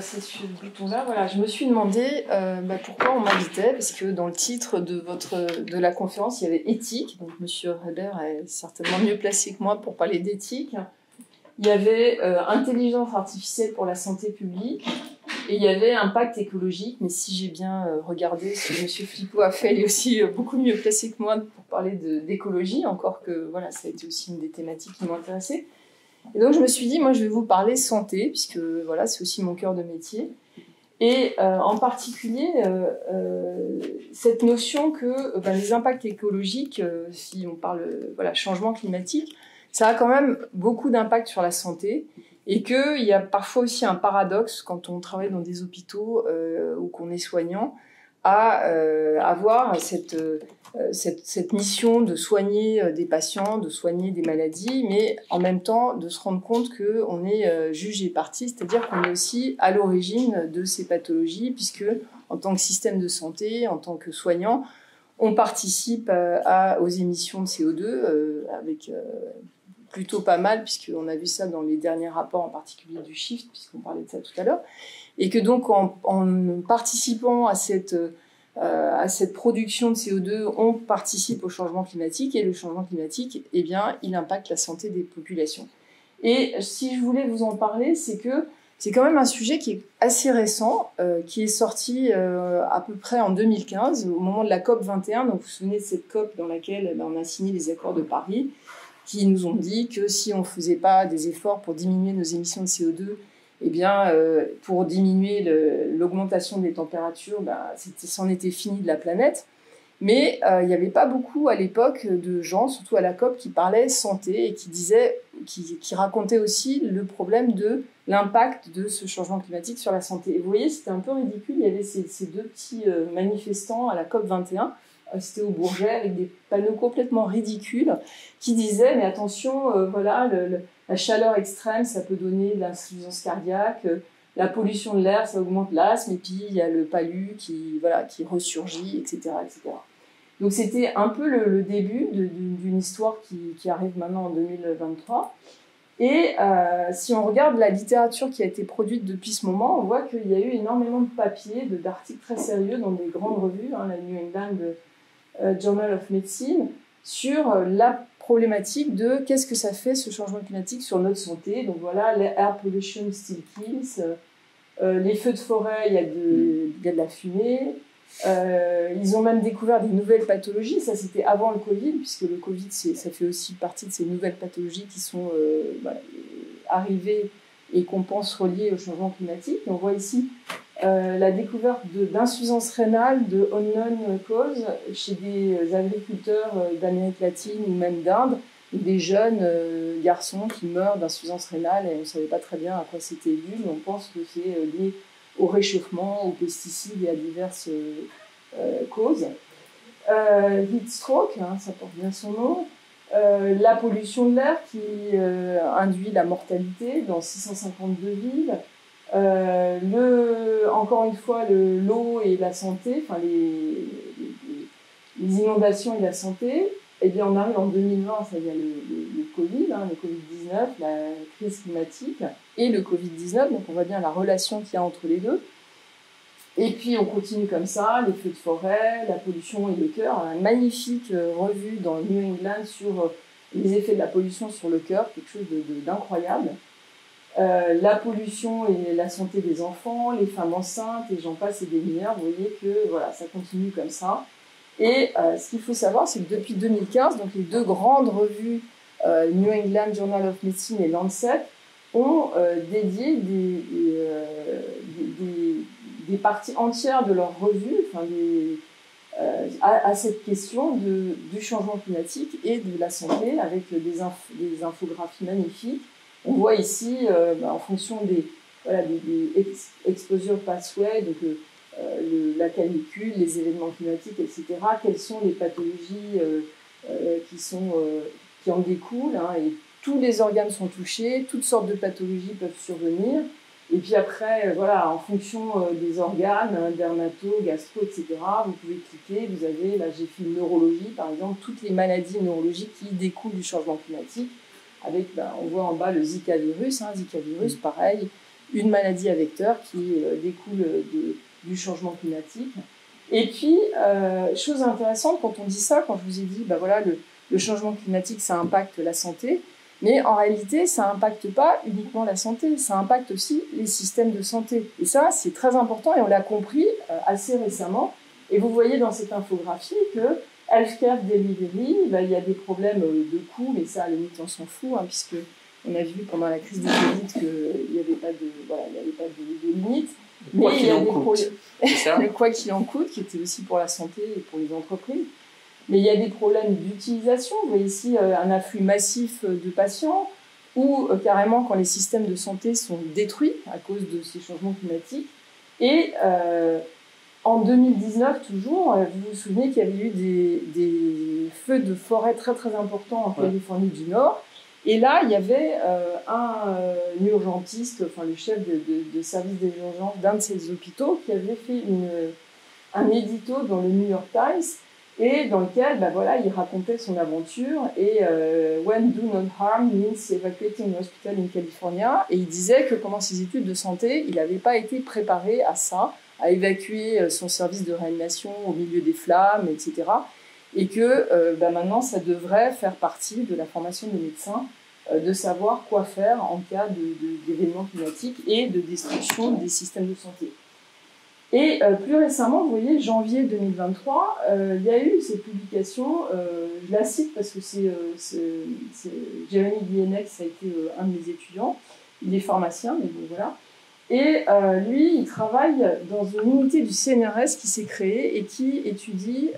c'est sur ce bouton-là, voilà, je me suis demandé pourquoi on m'invitait, parce que dans le titre de la conférence, il y avait éthique, donc Monsieur Reber est certainement mieux placé que moi pour parler d'éthique. Il y avait intelligence artificielle pour la santé publique, et il y avait impact écologique, mais si j'ai bien regardé ce que Monsieur Flippo a fait, il est aussi beaucoup mieux placé que moi pour parler d'écologie, encore que voilà, ça a été aussi une des thématiques qui m'ont intéressée. Et donc je me suis dit, moi je vais vous parler santé, puisque voilà, c'est aussi mon cœur de métier. Et en particulier, cette notion que les impacts écologiques, si on parle changement climatique, ça a quand même beaucoup d'impact sur la santé. Et qu'il y a parfois aussi un paradoxe quand on travaille dans des hôpitaux ou qu'on est soignant, à avoir cette mission de soigner des patients, de soigner des maladies, mais en même temps de se rendre compte qu'on est juge et partie, c'est-à-dire qu'on est aussi à l'origine de ces pathologies, puisque en tant que système de santé, en tant que soignant, on participe aux émissions de CO2 avec plutôt pas mal, puisqu'on a vu ça dans les derniers rapports, en particulier du Shift, puisqu'on parlait de ça tout à l'heure, et que donc en participant à cette production de CO2, on participe au changement climatique, et le changement climatique, eh bien, il impacte la santé des populations. Et si je voulais vous en parler, c'est que c'est quand même un sujet qui est assez récent, qui est sorti à peu près en 2015, au moment de la COP 21. Donc vous vous souvenez de cette COP dans laquelle on a signé les accords de Paris, qui nous ont dit que si on ne faisait pas des efforts pour diminuer nos émissions de CO2, eh bien, pour diminuer l'augmentation des températures, c'en était fini de la planète. Mais il n'y avait pas beaucoup à l'époque de gens, surtout à la COP, qui parlaient santé et qui racontaient aussi le problème de l'impact de ce changement climatique sur la santé. Et vous voyez, c'était un peu ridicule, il y avait ces deux petits manifestants à la COP 21, c'était au Bourget, avec des panneaux complètement ridicules, qui disaient, mais attention, la chaleur extrême, ça peut donner de l'insuffisance cardiaque, la pollution de l'air, ça augmente l'asthme, et puis il y a le palu qui ressurgit, etc., etc. Donc c'était un peu le début d'une histoire qui arrive maintenant en 2023. Et si on regarde la littérature qui a été produite depuis ce moment, on voit qu'il y a eu énormément de papiers, d'articles très sérieux dans des grandes revues, la New England Journal of Medicine, sur la problématique de qu'est-ce que ça fait ce changement climatique sur notre santé. Donc voilà, l'air pollution still kills, les feux de forêt, il y a de la fumée. Ils ont même découvert des nouvelles pathologies, ça c'était avant le Covid, puisque le Covid ça fait aussi partie de ces nouvelles pathologies qui sont arrivées et qu'on pense reliées au changement climatique. Et on voit ici la découverte d'insuffisance rénale de unknown cause chez des agriculteurs d'Amérique latine ou même d'Inde, ou des jeunes garçons qui meurent d'insuffisance rénale et on ne savait pas très bien à quoi c'était dû, mais on pense que c'est lié au réchauffement, aux pesticides et à diverses causes. Heat stroke, hein, ça porte bien son nom. La pollution de l'air qui induit la mortalité dans 652 villes. Encore une fois, l'eau et la santé, enfin les inondations et la santé. Eh bien, on arrive en 2020, ça y a le Covid, hein, le Covid-19, la crise climatique et le Covid-19, donc on voit bien la relation qu'il y a entre les deux. Et puis on continue comme ça, les feux de forêt, la pollution et le cœur. Un magnifique revue dans New England sur les effets de la pollution sur le cœur, quelque chose d'incroyable. La pollution et la santé des enfants, les femmes enceintes, et j'en passe et des meilleurs. Vous voyez que voilà, ça continue comme ça. Et ce qu'il faut savoir, c'est que depuis 2015, donc les deux grandes revues, New England Journal of Medicine et Lancet, ont dédié des parties entières de leur revue à cette question du changement climatique et de la santé, avec des infographies magnifiques. On voit ici, en fonction des exposure pathways, donc la canicule, les événements climatiques, etc., quelles sont les pathologies qui en découlent, hein, et tous les organes sont touchés, toutes sortes de pathologies peuvent survenir. Et puis après, voilà, en fonction des organes, hein, dermato, gastro, etc., vous pouvez cliquer, vous avez, là j'ai fait une neurologie, par exemple, toutes les maladies neurologiques qui découlent du changement climatique, avec, on voit en bas le Zika virus, pareil, une maladie à vecteur qui découle du changement climatique. Et puis, chose intéressante, quand on dit ça, quand je vous ai dit, voilà, le changement climatique, ça impacte la santé, mais en réalité, ça n'impacte pas uniquement la santé, ça impacte aussi les systèmes de santé. Et ça, c'est très important et on l'a compris assez récemment. Et vous voyez dans cette infographie que Healthcare Delivery, il y a des problèmes de coûts, mais ça, à la limite, on s'en fout, hein, puisque on a vu pendant la crise du Covid qu'il n'y avait pas de limite. Mais il y a des problèmes. Le quoi qu'il en coûte, qui était aussi pour la santé et pour les entreprises. Mais il y a des problèmes d'utilisation. Vous voyez ici un afflux massif de patients, ou carrément quand les systèmes de santé sont détruits à cause de ces changements climatiques. Et en 2019, toujours, vous vous souvenez qu'il y avait eu des feux de forêt très très importants en Californie du Nord. Et là, il y avait un urgentiste, enfin le chef de service des urgences d'un de ces hôpitaux, qui avait fait un édito dans le New York Times, et dans lequel il racontait son aventure, et When do not harm means evacuating an hospital in California, et il disait que pendant ses études de santé, il n'avait pas été préparé à ça, à évacuer son service de réanimation au milieu des flammes, etc. Et que maintenant, ça devrait faire partie de la formation des médecins, de savoir quoi faire en cas d'événements climatiques et de destruction des systèmes de santé. Et plus récemment, vous voyez, janvier 2023, il y a eu cette publication, je la cite parce que c'est Jérémy Guillenex, ça a été un de mes étudiants, il est pharmacien, mais bon voilà. Et lui, il travaille dans une unité du CNRS qui s'est créée et qui étudie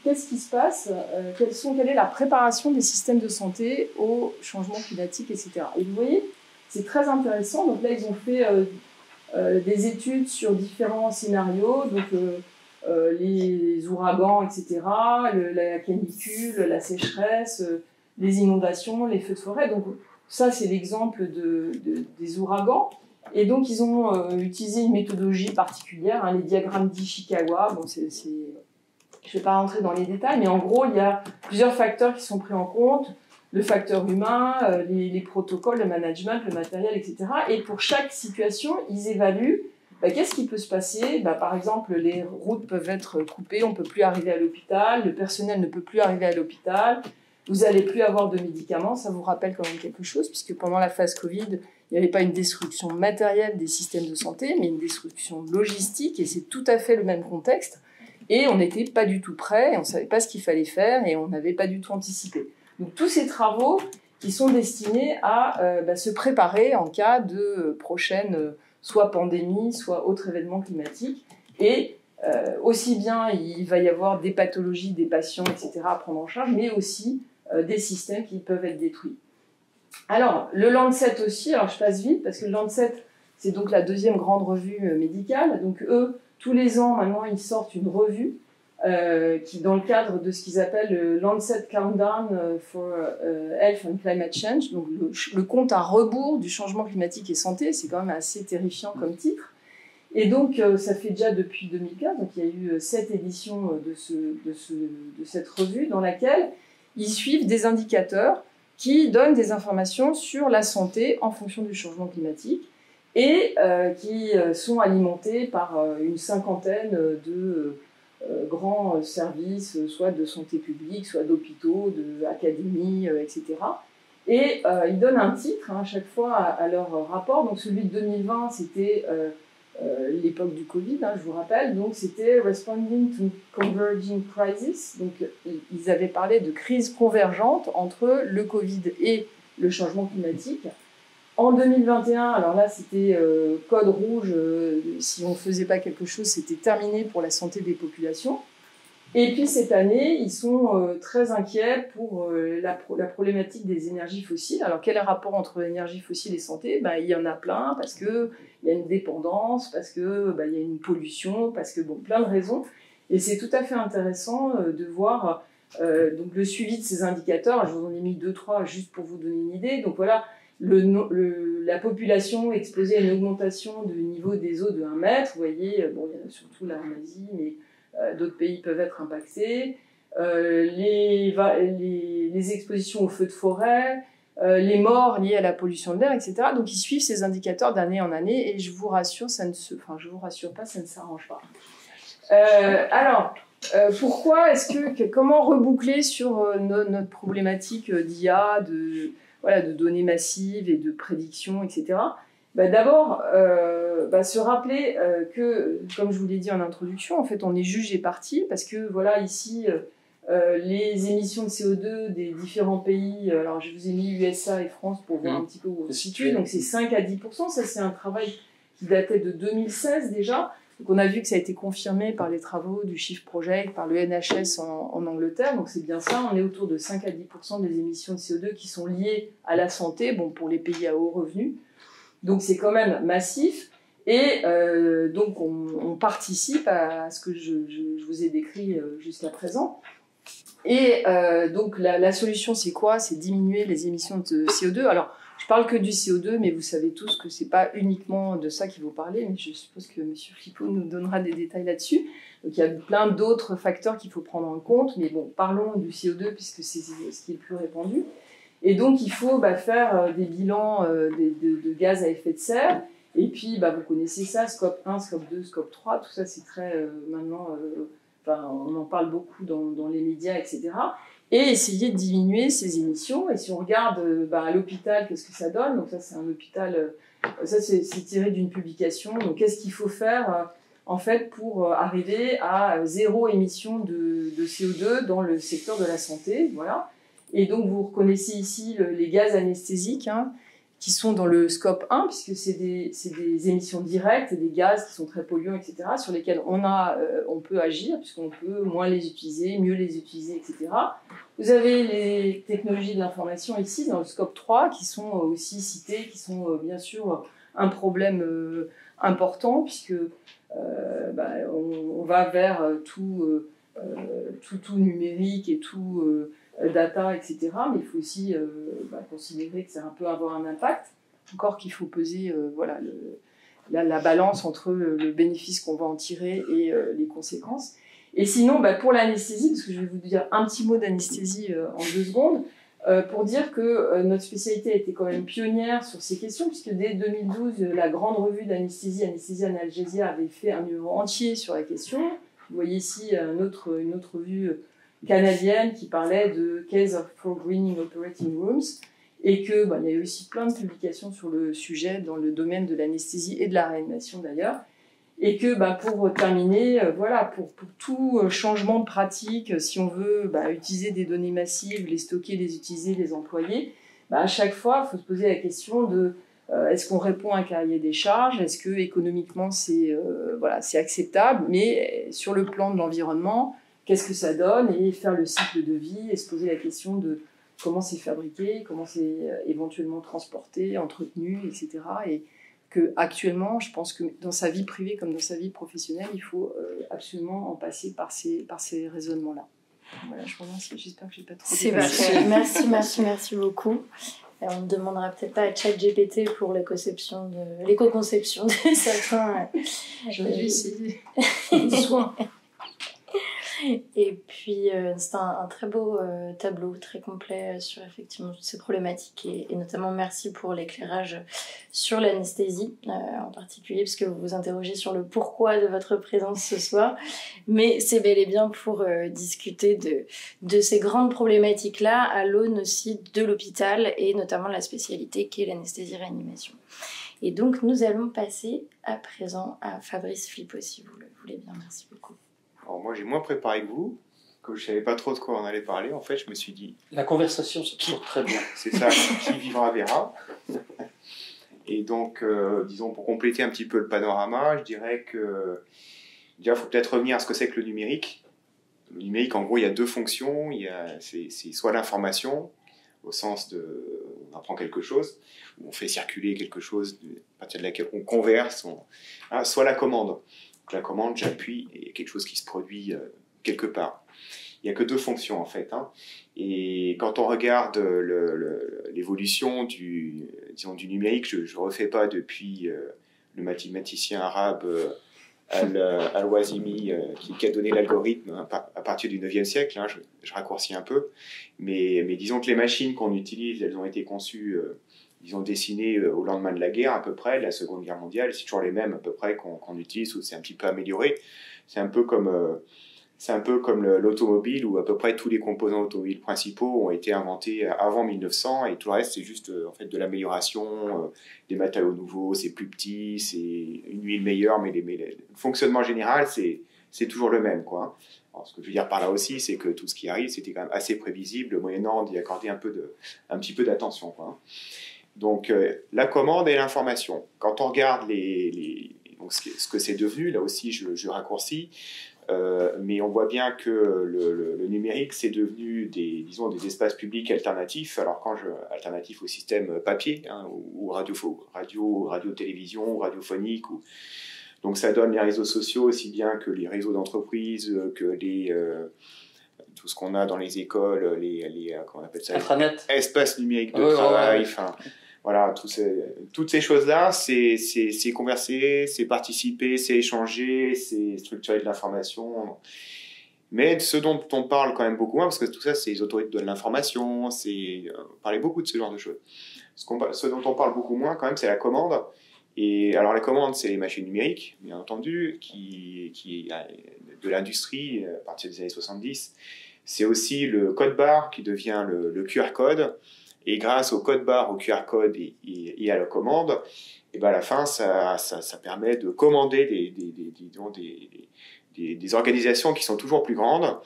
qu'est-ce qui se passe, quelle est la préparation des systèmes de santé au changement climatique, etc. Et vous voyez, c'est très intéressant. Donc là, ils ont fait des études sur différents scénarios, donc les ouragans, etc., la canicule, la sécheresse, les inondations, les feux de forêt. Donc ça, c'est l'exemple des ouragans. Et donc, ils ont utilisé une méthodologie particulière, hein, les diagrammes d'Ishikawa. Bon, je ne vais pas rentrer dans les détails, mais en gros, il y a plusieurs facteurs qui sont pris en compte. Le facteur humain, les protocoles, le management, le matériel, etc. Et pour chaque situation, ils évaluent qu'est-ce qui peut se passer. Par exemple, les routes peuvent être coupées, on ne peut plus arriver à l'hôpital, le personnel ne peut plus arriver à l'hôpital, vous n'allez plus avoir de médicaments. Ça vous rappelle quand même quelque chose, puisque pendant la phase Covid, il n'y avait pas une destruction matérielle des systèmes de santé, mais une destruction logistique, et c'est tout à fait le même contexte. Et on n'était pas du tout prêt, on ne savait pas ce qu'il fallait faire, et on n'avait pas du tout anticipé. Donc tous ces travaux qui sont destinés à se préparer en cas de prochaine soit pandémie, soit autre événement climatique, et aussi bien il va y avoir des pathologies, des patients, etc. à prendre en charge, mais aussi des systèmes qui peuvent être détruits. Alors, le Lancet aussi, alors je passe vite parce que le Lancet, c'est donc la deuxième grande revue médicale. Donc eux, tous les ans, maintenant, ils sortent une revue qui, dans le cadre de ce qu'ils appellent le Lancet Countdown for Health and Climate Change, donc le compte à rebours du changement climatique et santé, c'est quand même assez terrifiant comme titre. Et donc, ça fait déjà depuis 2015, donc il y a eu 7 éditions de cette revue dans laquelle ils suivent des indicateurs qui donnent des informations sur la santé en fonction du changement climatique et qui sont alimentés par une cinquantaine de grands services, soit de santé publique, soit d'hôpitaux, d'académies, etc. Et ils donnent un titre à chaque fois à leur rapport. Donc celui de 2020, c'était l'époque du Covid, je vous rappelle. Donc c'était Responding to Converging Crisis. Donc ils avaient parlé de crise convergente entre le Covid et le changement climatique. En 2021, alors là c'était code rouge, si on ne faisait pas quelque chose, c'était terminé pour la santé des populations. Et puis cette année, ils sont très inquiets pour la problématique des énergies fossiles. Alors quel est le rapport entre l'énergie fossile et santé ? Il y en a plein, parce qu'il y a une dépendance, parce qu'il y a une pollution, parce que plein de raisons. Et c'est tout à fait intéressant de voir donc le suivi de ces indicateurs. Je vous en ai mis 2-3 juste pour vous donner une idée. Donc voilà, la population exposée à une augmentation du niveau des eaux de 1 mètre. Vous voyez, il y en a surtout là en Asie, mais d'autres pays peuvent être impactés. Les expositions aux feux de forêt, les morts liées à la pollution de l'air, etc. Donc ils suivent ces indicateurs d'année en année et je vous rassure, je vous rassure pas, ça ne s'arrange pas. Pourquoi comment reboucler sur notre problématique d'IA, de données massives et de prédictions, etc. D'abord, se rappeler que, comme je vous l'ai dit en introduction, en fait, on est juge et partie, parce que, voilà, ici, les émissions de CO2 des différents pays, alors je vous ai mis USA et France pour voir un petit peu où on se situe, donc c'est 5 à 10%, ça c'est un travail qui datait de 2016 déjà, donc on a vu que ça a été confirmé par les travaux du Shift Project, par le NHS en Angleterre, donc c'est bien ça, on est autour de 5 à 10% des émissions de CO2 qui sont liées à la santé, pour les pays à haut revenu. Donc c'est quand même massif et donc on participe à ce que je vous ai décrit jusqu'à présent. Et donc la solution c'est quoi ? C'est diminuer les émissions de CO2. Alors je parle que du CO2, mais vous savez tous que c'est pas uniquement de ça qu'il faut parler, mais je suppose que M. Philippot nous donnera des détails là-dessus. Donc il y a plein d'autres facteurs qu'il faut prendre en compte, mais parlons du CO2 puisque c'est ce qui est le plus répandu. Et donc, il faut faire des bilans de gaz à effet de serre. Et puis, vous connaissez ça, scope 1, scope 2, scope 3. Tout ça, c'est très, maintenant, on en parle beaucoup dans les médias, etc. Et essayer de diminuer ces émissions. Et si on regarde à l'hôpital, qu'est-ce que ça donne ? Donc ça, c'est un hôpital, ça, c'est tiré d'une publication. Donc, qu'est-ce qu'il faut faire en fait, pour arriver à 0 émission de CO2 dans le secteur de la santé, voilà. Et donc, vous reconnaissez ici les gaz anesthésiques qui sont dans le scope 1, puisque c'est des émissions directes, des gaz qui sont très polluants, etc., sur lesquels on peut agir, puisqu'on peut moins les utiliser, mieux les utiliser, etc. Vous avez les technologies de l'information ici, dans le scope 3, qui sont aussi citées, qui sont bien sûr un problème important, puisque on va vers tout numérique et tout data, etc. Mais il faut aussi considérer que ça peut avoir un impact. Encore qu'il faut peser la balance entre le bénéfice qu'on va en tirer et les conséquences. Et sinon, pour l'anesthésie, parce que je vais vous dire un petit mot d'anesthésie en 2 secondes, pour dire que notre spécialité a été quand même pionnière sur ces questions, puisque dès 2012, la grande revue d'anesthésie, Anesthesia and Analgesia, avait fait un numéro entier sur la question. Vous voyez ici une autre revue canadienne qui parlait de Case for Greening Operating Rooms, et qu'il y a eu aussi plein de publications sur le sujet dans le domaine de l'anesthésie et de la réanimation d'ailleurs. Et que pour terminer, pour tout changement de pratique, si on veut utiliser des données massives, les stocker, les utiliser, les employer, à chaque fois, il faut se poser la question de Est-ce qu'on répond à un cahier des charges? Est-ce que économiquement c'est acceptable? Mais sur le plan de l'environnement, qu'est-ce que ça donne? Et faire le cycle de vie et se poser la question de comment c'est fabriqué, comment c'est éventuellement transporté, entretenu, etc. Et que actuellement, je pense que dans sa vie privée comme dans sa vie professionnelle, il faut absolument en passer par ces raisonnements-là. Voilà, je vous remercie. J'espère que j'ai pas trop. C'est parfait. Merci beaucoup. Et on ne demandera peut-être pas à ChatGPT pour l'éco-conception de certains. J'aurais dû essayer. Soin. Et puis, c'est un très beau tableau, très complet sur effectivement toutes ces problématiques. Et notamment, merci pour l'éclairage sur l'anesthésie, en particulier, parce que vous vous interrogez sur le pourquoi de votre présence ce soir. Mais c'est bel et bien pour discuter de ces grandes problématiques-là, à l'aune aussi de l'hôpital, et notamment la spécialité qui est l'anesthésie-réanimation. Et donc, nous allons passer à présent à Fabrice Flippo, si vous le voulez bien. Merci beaucoup. Alors moi, j'ai moins préparé que vous, que je ne savais pas trop de quoi on allait parler. En fait, je me suis dit... La conversation, c'est toujours très bien. C'est ça, qui vivra verra. Et donc, disons, pour compléter un petit peu le panorama, je dirais que... Déjà, il faut peut-être revenir à ce que c'est que le numérique. Le numérique, en gros, il y a deux fonctions. C'est soit l'information, au sens de... On apprend quelque chose, ou on fait circuler quelque chose à partir de laquelle on converse, soit la commande. Donc la commande, j'appuie, et il y a quelque chose qui se produit quelque part. Il n'y a que deux fonctions, en fait. Et quand on regarde l'évolution du numérique, je ne refais pas depuis le mathématicien arabe Al-Wazimi qui a donné l'algorithme à partir du 9e siècle, je raccourcis un peu, mais disons que les machines qu'on utilise, elles ont été conçues, dessinées au lendemain de la guerre à peu près, de la Seconde Guerre mondiale, c'est toujours les mêmes à peu près qu'on utilise, ou c'est un petit peu amélioré. C'est un peu comme l'automobile, où à peu près tous les composants automobiles principaux ont été inventés avant 1900, et tout le reste c'est juste en fait de l'amélioration, des matériaux nouveaux, c'est plus petit, c'est une huile meilleure, mais le fonctionnement général c'est toujours le même, quoi. Alors, ce que je veux dire par là aussi, c'est que tout ce qui arrive, c'était quand même assez prévisible, moyennant d'y accorder un petit peu d'attention, quoi. Donc la commande et l'information. Quand on regarde donc, ce que c'est devenu, là aussi je raccourcis, mais on voit bien que le numérique, c'est devenu des espaces publics alternatifs, alternatifs au système papier, ou radio-télévision, ou radiophonique. Donc ça donne les réseaux sociaux aussi bien que les réseaux d'entreprise, que tout ce qu'on a dans les écoles, comment on appelle ça, Intranet. Espaces numériques de travail, voilà, toutes ces choses-là, c'est converser, c'est participer, c'est échanger, c'est structurer de l'information. Mais ce dont on parle quand même beaucoup moins, parce que tout ça, c'est les autorités de l'information, on parlait beaucoup de ce genre de choses. Ce dont on parle beaucoup moins quand même, c'est la commande. Et alors la commande, c'est les machines numériques, bien entendu, qui de l'industrie à partir des années 70. C'est aussi le code barre qui devient le QR code. Et grâce au code barre, au QR code et à la commande, et ben à la fin, ça permet de commander des organisations qui sont toujours plus grandes.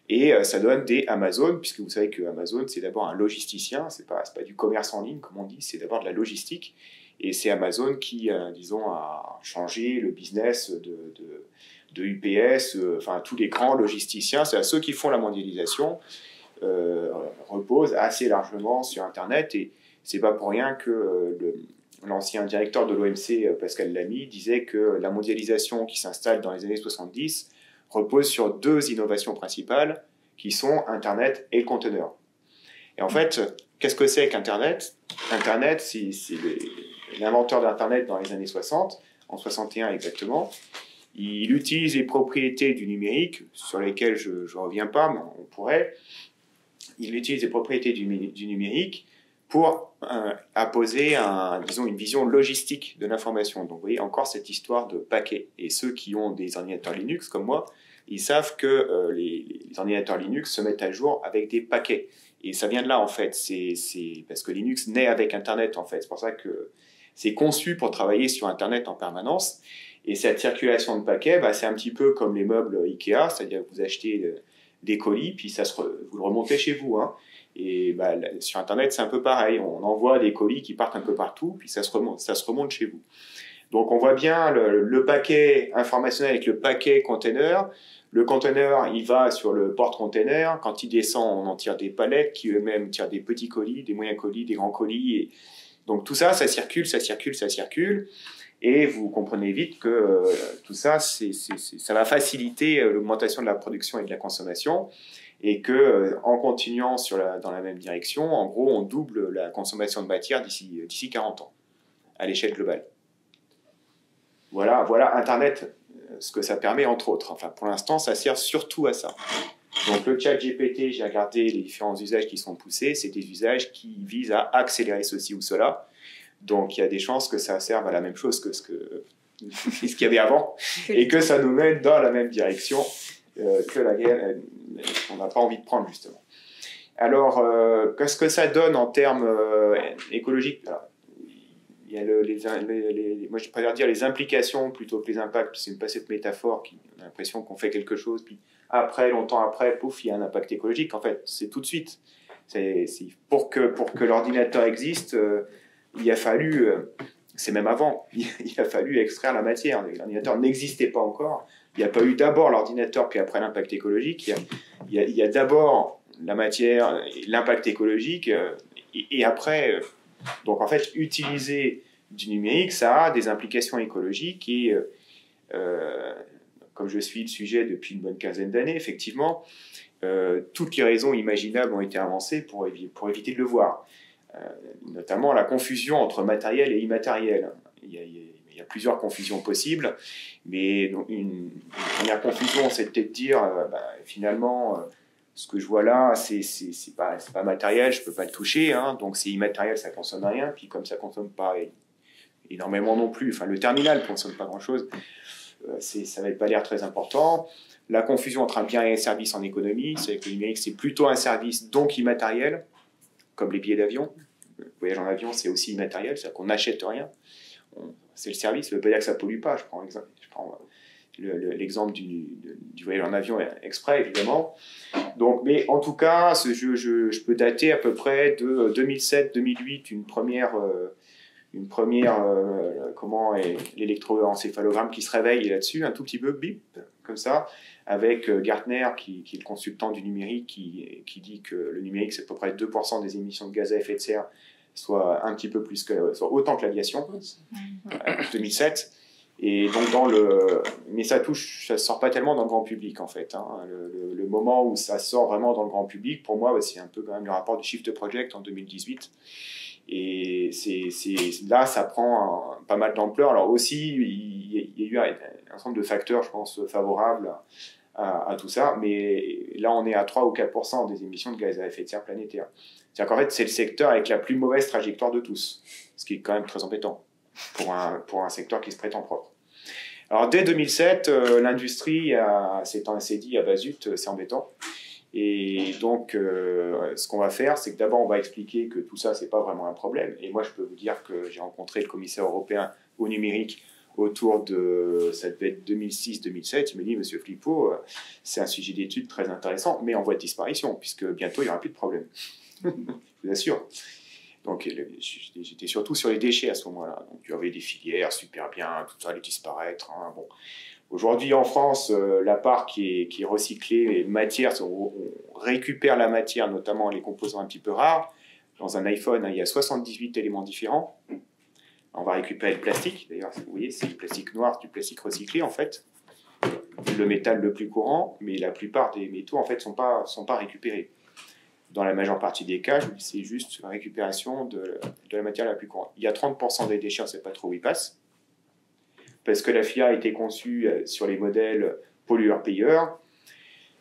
Et ça donne des Amazon, puisque vous savez que Amazon, c'est d'abord un logisticien, c'est pas du commerce en ligne, comme on dit, c'est d'abord de la logistique. Et c'est Amazon qui, a changé le business de UPS, tous les grands logisticiens, c'est à ceux qui font la mondialisation, repose assez largement sur Internet, et c'est pas pour rien que l'ancien directeur de l'OMC, Pascal Lamy, disait que la mondialisation qui s'installe dans les années 70 repose sur deux innovations principales qui sont Internet et le conteneur. Et en fait, qu'est-ce que c'est qu'Internet ? Internet, c'est l'inventeur d'Internet dans les années 60, en 61 exactement. Il utilise les propriétés du numérique, sur lesquelles je ne reviens pas, mais on pourrait. Il utilise les propriétés du numérique pour apposer une vision logistique de l'information. Donc vous voyez encore cette histoire de paquets. Et ceux qui ont des ordinateurs Linux, comme moi, ils savent que les ordinateurs Linux se mettent à jour avec des paquets. Et ça vient de là, en fait. C'est parce que Linux naît avec Internet, en fait. C'est pour ça que c'est conçu pour travailler sur Internet en permanence. Et cette circulation de paquets, c'est un petit peu comme les meubles Ikea, c'est-à-dire que vous achetez des colis, puis vous le remontez chez vous. Et bah, sur Internet, c'est un peu pareil. On envoie des colis qui partent un peu partout, puis ça se remonte chez vous. Donc on voit bien le paquet informationnel avec le paquet container. Le container, il va sur le porte-container. Quand il descend, on en tire des palettes qui eux-mêmes tirent des petits colis, des moyens colis, des grands colis. Et donc tout ça, ça circule. Et vous comprenez vite que tout ça, ça va faciliter l'augmentation de la production et de la consommation. Et que en continuant dans la même direction, en gros, on double la consommation de matière d'ici 40 ans, à l'échelle globale. Voilà Internet, ce que ça permet, entre autres. Enfin, pour l'instant, ça sert surtout à ça. Donc, le chat GPT, j'ai regardé les différents usages qui sont poussés. C'est des usages qui visent à accélérer ceci ou cela. Donc, il y a des chances que ça serve à la même chose que ce qu'il y avait avant, et que ça nous mène dans la même direction que la guerre qu'on n'a pas envie de prendre, justement. Alors, qu'est-ce que ça donne en termes écologiques? Alors, il y a moi, je préfère dire les implications plutôt que les impacts. C'est pas cette métaphore qui on a l'impression qu'on fait quelque chose, puis après, longtemps après, pouf, il y a un impact écologique. En fait, c'est tout de suite. Pour que l'ordinateur existe, il a fallu, c'est même avant, il a fallu extraire la matière. L'ordinateur n'existait pas encore. Il n'y a pas eu d'abord l'ordinateur, puis après l'impact écologique. Il y a d'abord la matière, l'impact écologique, et après... Donc en fait, utiliser du numérique, ça a des implications écologiques et comme je suis le sujet depuis une bonne quinzaine d'années, effectivement, toutes les raisons imaginables ont été avancées pour éviter de le voir. Notamment la confusion entre matériel et immatériel. Il y a plusieurs confusions possibles, mais une première confusion, c'est peut-être dire, finalement... ce que je vois là, c'est pas matériel, je peux pas le toucher, hein, donc c'est immatériel, ça consomme rien, puis comme ça consomme pas énormément non plus, enfin le terminal consomme pas grand-chose, ça va pas l'air très important. La confusion entre un bien et un service en économie, c'est que le numérique c'est plutôt un service donc immatériel, comme les billets d'avion. Le voyage en avion c'est aussi immatériel, c'est-à-dire qu'on n'achète rien, c'est le service, ça veut pas dire que ça pollue pas, je prends l'exemple du voyage en avion exprès, évidemment. Donc, mais en tout cas, je peux dater à peu près de 2007-2008 une première l'électroencéphalogramme qui se réveille là-dessus, un tout petit peu, bip, comme ça, avec Gartner, qui est le consultant du numérique, qui dit que le numérique, c'est à peu près 2% des émissions de gaz à effet de serre, soit un petit peu plus soit autant que l'aviation, 2007. Et donc mais ça sort pas tellement dans le grand public en fait. Hein. Le moment où ça sort vraiment dans le grand public, pour moi, c'est un peu quand même le rapport du Shift Project en 2018. Et là, ça prend pas mal d'ampleur. Alors aussi, il y a eu un ensemble de facteurs, je pense, favorables à tout ça. Mais là, on est à 3 ou 4% des émissions de gaz à effet de serre planétaire. C'est-à-dire qu'en fait, c'est le secteur avec la plus mauvaise trajectoire de tous, ce qui est quand même très embêtant pour un secteur qui se prétend propre. Alors dès 2007, l'industrie s'est dit ah bah zut, c'est embêtant. Et donc ce qu'on va faire, c'est que d'abord on va expliquer que tout ça c'est pas vraiment un problème. Et moi je peux vous dire que j'ai rencontré le commissaire européen au numérique autour de, ça devait être 2006-2007. Il me dit Monsieur Flippo, c'est un sujet d'étude très intéressant, mais en voie de disparition, puisque bientôt il n'y aura plus de problème. Je vous assure. Donc j'étais surtout sur les déchets à ce moment-là. Donc il y avait des filières super bien, tout ça allait disparaître. Hein. Bon. Aujourd'hui en France, la part qui est recyclée, les matières, on récupère la matière, notamment les composants un petit peu rares. Dans un iPhone, il y a 78 éléments différents. On va récupérer le plastique. D'ailleurs, vous voyez, c'est du plastique noir, du plastique recyclé en fait. Le métal le plus courant, mais la plupart des métaux en fait sont pas récupérés. Dans la majeure partie des cas, c'est juste la récupération de la matière la plus courante. Il y a 30% des déchets, on ne sait pas trop où ils passent, parce que la filière a été conçue sur les modèles pollueur-payeur,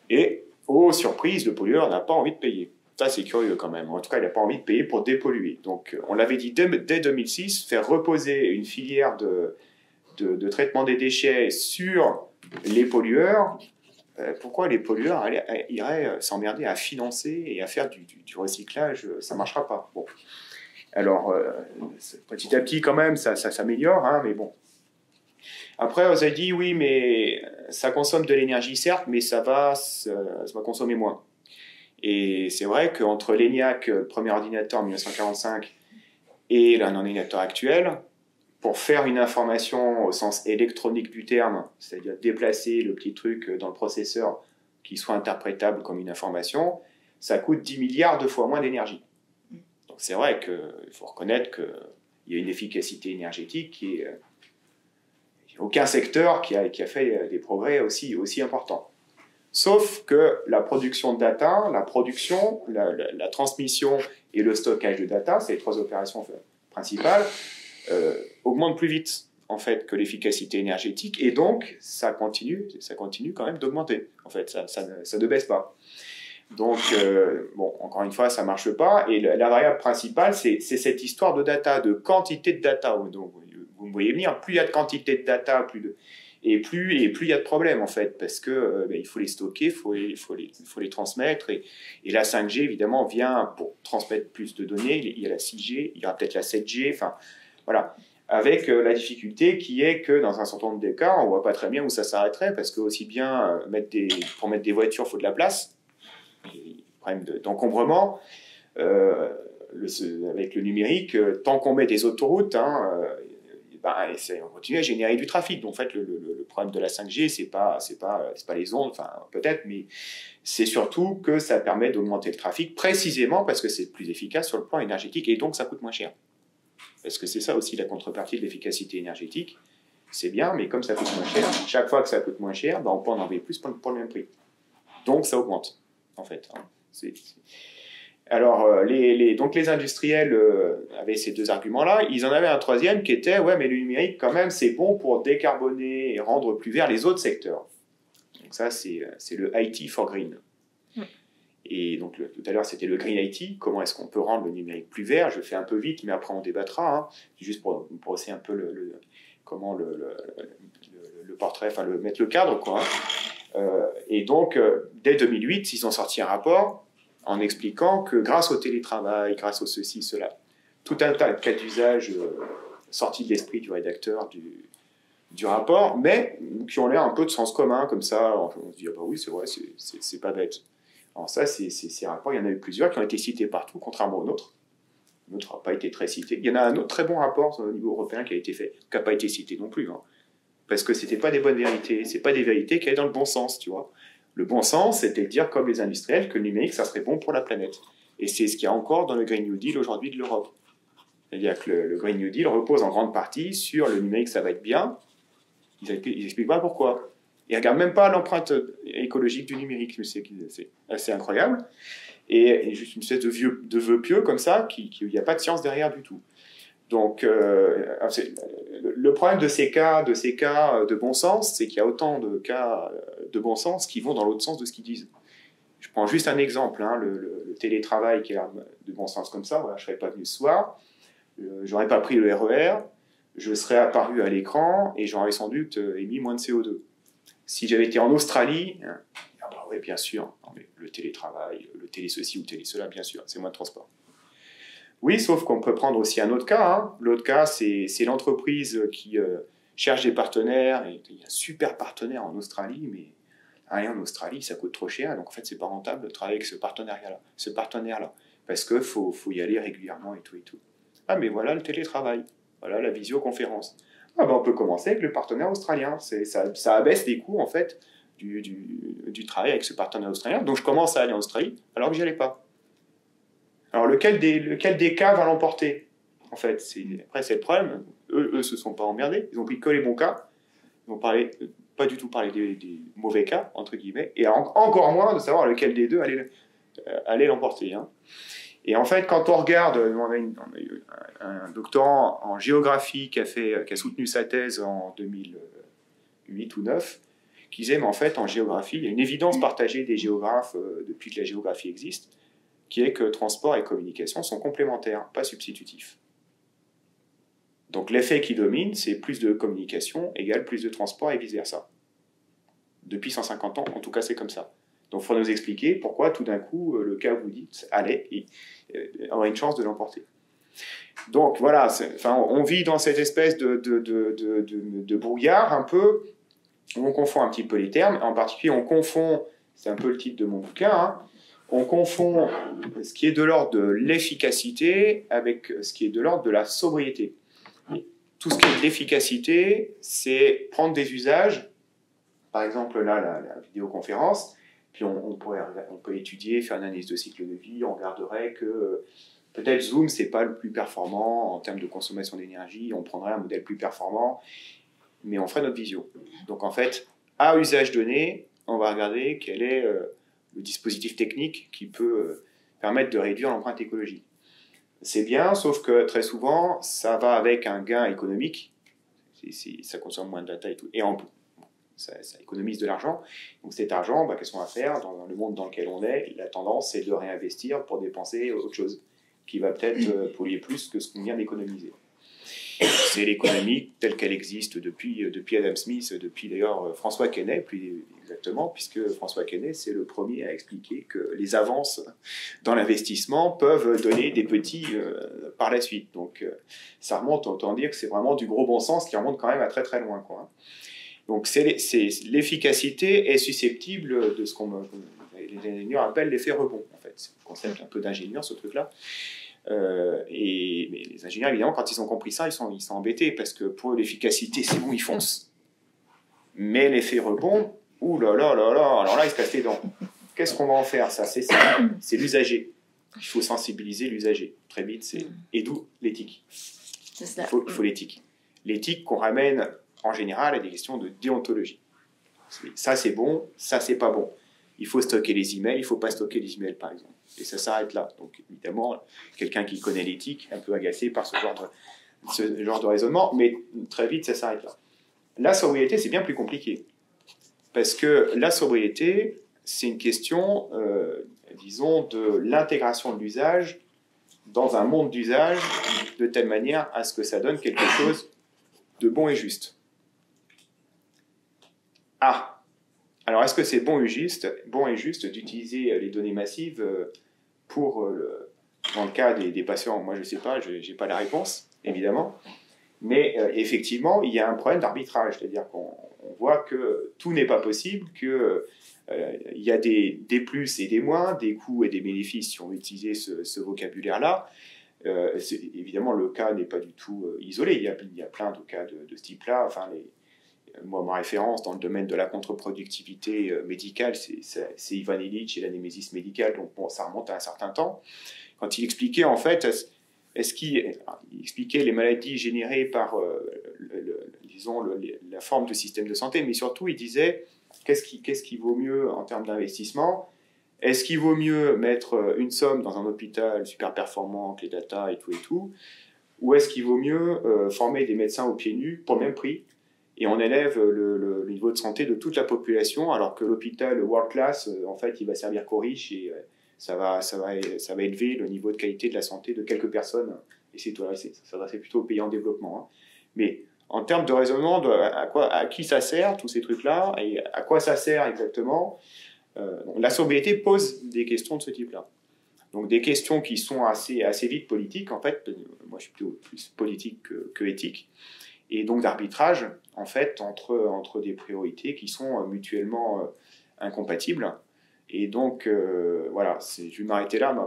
et, oh surprise, le pollueur n'a pas envie de payer. Ça, c'est curieux quand même. En tout cas, il n'a pas envie de payer pour dépolluer. Donc, on l'avait dit dès 2006, faire reposer une filière de traitement des déchets sur les pollueurs. Pourquoi les pollueurs iraient s'emmerder à financer et à faire du recyclage? Ça ne marchera pas. Bon. Alors, petit à petit, quand même, ça s'améliore, hein, mais bon. Après, on a dit, oui, mais ça consomme de l'énergie, certes, mais ça va consommer moins. Et c'est vrai qu'entre l'ENIAC, le premier ordinateur en 1945, et un ordinateur actuel, pour faire une information au sens électronique du terme, c'est-à-dire déplacer le petit truc dans le processeur qui soit interprétable comme une information, ça coûte 10 milliards de fois moins d'énergie. Donc c'est vrai qu'il faut reconnaître qu'il y a une efficacité énergétique qui est... aucun secteur qui a fait des progrès aussi importants. Sauf que la production de data, la transmission et le stockage de data, c'est les trois opérations principales, augmentent plus vite en fait que l'efficacité énergétique, et donc ça continue quand même d'augmenter. En fait, ça ne baisse pas. Donc, bon, encore une fois, ça ne marche pas. Et la variable principale, c'est cette histoire de data, de quantité de data. Donc, vous me voyez venir, plus il y a de quantité de data, plus il y a de problèmes, en fait, parce que il faut les stocker, il faut les transmettre. Et la 5G, évidemment, vient pour transmettre plus de données. Il y a la 6G, il y aura peut-être la 7G, enfin, voilà. Avec la difficulté qui est que dans un certain nombre de cas, on ne voit pas très bien où ça s'arrêterait, parce que aussi bien pour mettre des voitures, il faut de la place. Problème d'encombrement. Avec le numérique, tant qu'on met des autoroutes, on continue à générer du trafic. Donc en fait, le problème de la 5G, c'est pas les ondes, enfin peut-être, mais c'est surtout que ça permet d'augmenter le trafic précisément parce que c'est plus efficace sur le plan énergétique et donc ça coûte moins cher. Parce que c'est ça aussi la contrepartie de l'efficacité énergétique. C'est bien, mais comme ça coûte moins cher, chaque fois que ça coûte moins cher, on peut en enlever plus pour le même prix. Donc ça augmente, en fait. Alors, donc les industriels avaient ces deux arguments-là. Ils en avaient un troisième qui était, ouais, mais le numérique, quand même, c'est bon pour décarboner et rendre plus vert les autres secteurs. Donc ça, c'est le IT for Green. Et donc, tout à l'heure, c'était le Green IT. Comment est-ce qu'on peut rendre le numérique plus vert? Je fais un peu vite, mais après, on débattra. Hein. Juste pour brosser un peu le portrait, enfin, mettre le cadre, quoi. Et donc, dès 2008, ils ont sorti un rapport en expliquant que grâce au télétravail, grâce au ceci, cela, tout un tas de cas d'usage sortis de l'esprit du rédacteur du rapport, mais qui ont l'air un peu de sens commun, comme ça, on se dit, ah bah oui, c'est vrai, c'est pas bête. Alors ça, ces rapports, il y en a eu plusieurs qui ont été cités partout, contrairement au nôtre. Le nôtre n'a pas été très cité. Il y en a un autre très bon rapport au niveau européen qui a été fait, qui n'a pas été cité non plus, hein, parce que c'était pas des bonnes vérités, c'est pas des vérités qui allaient dans le bon sens, tu vois. Le bon sens, c'était de dire, comme les industriels, que le numérique, ça serait bon pour la planète. Et c'est ce qu'il y a encore dans le Green New Deal aujourd'hui de l'Europe. C'est-à-dire que le Green New Deal repose en grande partie sur le numérique, ça va être bien. Ils n'expliquent pas pourquoi. Ils ne regardent même pas l'empreinte écologique du numérique. C'est assez incroyable. Et juste une espèce de vœu pieux comme ça, il n'y a pas de science derrière du tout. Donc, le problème de ces cas de bon sens, c'est qu'il y a autant de cas de bon sens qui vont dans l'autre sens de ce qu'ils disent. Je prends juste un exemple, hein, le télétravail qui est de bon sens comme ça. Voilà, je ne serais pas venu ce soir, je n'aurais pas pris le RER, je serais apparu à l'écran et j'aurais sans doute émis moins de CO2. Si j'avais été en Australie, oui, bien sûr, non, mais le télétravail, le télé-ceci ou télé-cela, bien sûr, c'est moins de transport. Oui, sauf qu'on peut prendre aussi un autre cas. Hein. L'autre cas, c'est l'entreprise qui cherche des partenaires. Et il y a un super partenaire en Australie, mais rien en Australie, ça coûte trop cher. Donc en fait, c'est pas rentable de travailler avec ce partenaire-là. Parce qu'il faut y aller régulièrement et tout et tout. Ah, mais voilà le télétravail. Voilà la visioconférence. Ah, ben, on peut commencer avec le partenaire australien. Ça abaisse les coûts, en fait, du travail avec ce partenaire australien. Donc je commence à aller en Australie alors que j'y allais pas. Alors, lequel des cas va l'emporter? En fait, après, c'est le problème. Eux se sont pas emmerdés. Ils ont pris que les bons cas. Ils n'ont pas du tout parlé des mauvais cas, entre guillemets. Et encore moins de savoir lequel des deux allait l'emporter. Hein. Et en fait, quand on regarde, on a eu un doctorant en géographie qui a soutenu sa thèse en 2008 ou 2009, qui disait, mais en fait, en géographie, il y a une évidence partagée des géographes depuis que la géographie existe, qui est que transport et communication sont complémentaires, pas substitutifs. Donc l'effet qui domine, c'est plus de communication égale plus de transport et vice-versa. Depuis 150 ans, en tout cas, c'est comme ça. Donc il faut nous expliquer pourquoi tout d'un coup, le cas où vous dites aurait une chance de l'emporter. Donc voilà, on vit dans cette espèce de brouillard un peu, où on confond un petit peu les termes, en particulier on confond, c'est un peu le titre de mon bouquin, hein, on confond ce qui est de l'ordre de l'efficacité avec ce qui est de l'ordre de la sobriété. Tout ce qui est de l'efficacité, c'est prendre des usages, par exemple là, la vidéoconférence, puis on peut étudier, faire une analyse de cycle de vie, on regarderait que peut-être Zoom, c'est pas le plus performant en termes de consommation d'énergie, on prendrait un modèle plus performant, mais on ferait notre visio. Donc en fait, à usage donné, on va regarder quel est le dispositif technique qui peut permettre de réduire l'empreinte écologique. C'est bien, sauf que très souvent, ça va avec un gain économique, ça consomme moins de data et tout, et ça économise de l'argent. Donc cet argent, qu'est-ce qu'on va faire dans le monde dans lequel on est? La tendance, c'est de le réinvestir pour dépenser autre chose, qui va peut-être polluer plus que ce qu'on vient d'économiser. C'est l'économie telle qu'elle existe depuis Adam Smith, depuis d'ailleurs François Quesnay, plus exactement, puisque François Quesnay, c'est le premier à expliquer que les avances dans l'investissement peuvent donner des petits par la suite. Donc ça remonte, autant dire que c'est vraiment du gros bon sens qui remonte quand même à très très loin, quoi. Donc l'efficacité est susceptible de ce qu'on les ingénieurs appellent l'effet rebond, en fait. C'est le concept un peu d'ingénieur, ce truc-là. Mais les ingénieurs, évidemment, quand ils ont compris ça, ils sont embêtés, parce que pour l'efficacité, c'est bon, ils foncent. Mais l'effet rebond, ouh là là là là, alors là, ils se cassent les dents. Qu'est-ce qu'on va en faire, ça? C'est l'usager. Il faut sensibiliser l'usager. Très vite, et d'où l'éthique. Il faut l'éthique. L'éthique qu'on ramène, en général, à des questions de déontologie. Ça, c'est bon, ça, c'est pas bon. Il faut stocker les emails, il ne faut pas stocker les emails, par exemple. Et ça s'arrête là. Donc, évidemment, quelqu'un qui connaît l'éthique, un peu agacé par ce genre de raisonnement, mais très vite, ça s'arrête là. La sobriété, c'est bien plus compliqué. Parce que la sobriété, c'est une question, disons, de l'intégration de l'usage dans un monde d'usage, de telle manière à ce que ça donne quelque chose de bon et juste. Ah, alors est-ce que c'est bon et juste d'utiliser les données massives dans le cas des patients? Moi, je ne sais pas, je n'ai pas la réponse, évidemment. Mais effectivement, il y a un problème d'arbitrage, c'est-à-dire qu'on voit que tout n'est pas possible, qu'il y a des plus et des moins, des coûts et des bénéfices, si on veut utiliser ce vocabulaire-là. Évidemment, le cas n'est pas du tout isolé, il y a plein de cas de ce type-là. Enfin, moi, ma référence dans le domaine de la contre-productivité médicale, c'est Ivan Illich et la némésis médicale, donc bon, ça remonte à un certain temps. Quand il expliquait, en fait, il expliquait les maladies générées par, disons, la forme de système de santé, mais surtout, il disait, qu'est-ce qui vaut mieux en termes d'investissement? Est-ce qu'il vaut mieux mettre une somme dans un hôpital super performant, avec les data et tout, ou est-ce qu'il vaut mieux former des médecins au pied nus pour le même prix, et on élève le niveau de santé de toute la population, alors que l'hôpital world class, en fait, il va servir qu'aux riches, et ça va élever le niveau de qualité de la santé de quelques personnes, et ça va plutôt aux pays en développement. Hein. Mais en termes de raisonnement, à qui ça sert, tous ces trucs-là, et à quoi ça sert exactement, la sobriété pose des questions de ce type-là. Donc des questions qui sont assez vite politiques, en fait. Moi, je suis plutôt plus politique que éthique. Et donc d'arbitrage, en fait, entre des priorités qui sont mutuellement incompatibles. Et donc, voilà, je vais m'arrêter là, mais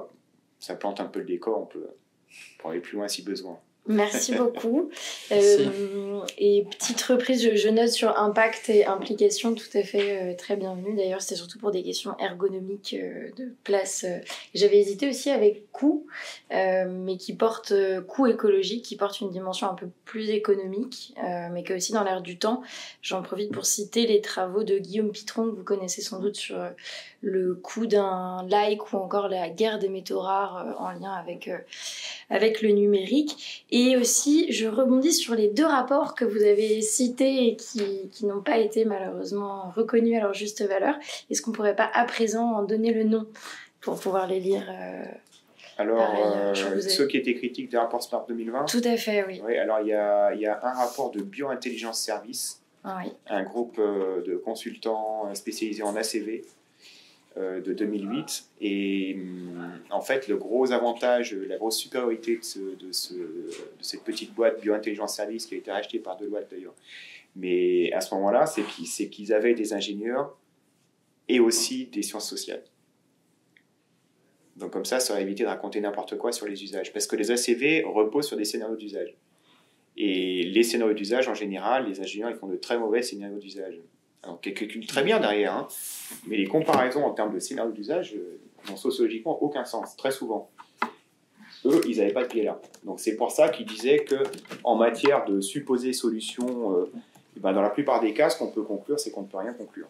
ça plante un peu le décor, on peut aller plus loin si besoin. Merci beaucoup. Et petite reprise, je note sur impact et implication, tout à fait très bienvenue. D'ailleurs, c'était surtout pour des questions ergonomiques de place. J'avais hésité aussi avec coût, mais qui porte coût écologique, qui porte une dimension un peu plus économique, mais qui est aussi dans l'air du temps. J'en profite pour citer les travaux de Guillaume Pitron, que vous connaissez sans doute, sur le coût d'un like ou encore la guerre des métaux rares en lien avec le numérique. Et aussi, je rebondis sur les 2 rapports que vous avez cités et qui n'ont pas été malheureusement reconnus à leur juste valeur. Est-ce qu'on ne pourrait pas à présent en donner le nom pour pouvoir les lire Alors, ceux qui étaient critiques des rapports SMART 2020. Tout à fait, oui. Oui, alors il y a un rapport de Biointelligence Service, oui. Un groupe de consultants spécialisés en ACV, de 2008, et en fait le gros avantage, la grosse supériorité de cette petite boîte Biointelligence Service, qui a été rachetée par Deloitte d'ailleurs, mais à ce moment-là, c'est qu'ils avaient des ingénieurs et aussi des sciences sociales. Donc comme ça va éviter de raconter n'importe quoi sur les usages. Parce que les ACV reposent sur des scénarios d'usage. Et les scénarios d'usage, en général, les ingénieurs ils font de très mauvais scénarios d'usage. Alors, ils calculent très bien derrière, hein, mais les comparaisons en termes de scénarios d'usage n'ont sociologiquement aucun sens, très souvent. Eux, ils n'avaient pas de pied là. Donc c'est pour ça qu'ils disaient qu'en matière de supposées solutions, dans la plupart des cas, ce qu'on peut conclure, c'est qu'on ne peut rien conclure.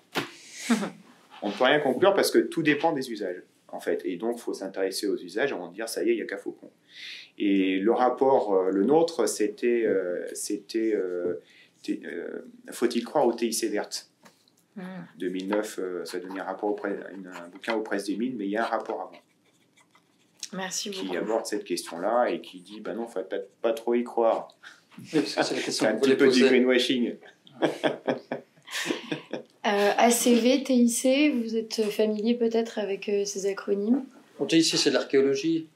On ne peut rien conclure parce que tout dépend des usages, en fait. Et donc, il faut s'intéresser aux usages avant de dire, ça y est, il n'y a qu'à Faucon. Et le rapport, le nôtre, c'était faut-il croire au TIC verte 2009, ça a donné un bouquin aux presses des mines, mais il y a un rapport avant. Merci beaucoup. Qui aborde cette question-là et qui dit, non, il ne faut peut-être pas trop y croire. Oui, parce que c'est la question C'est un petit peu du greenwashing. ACV, TIC, vous êtes familier peut-être avec ces acronymes? On dit ici, c'est de l'archéologie.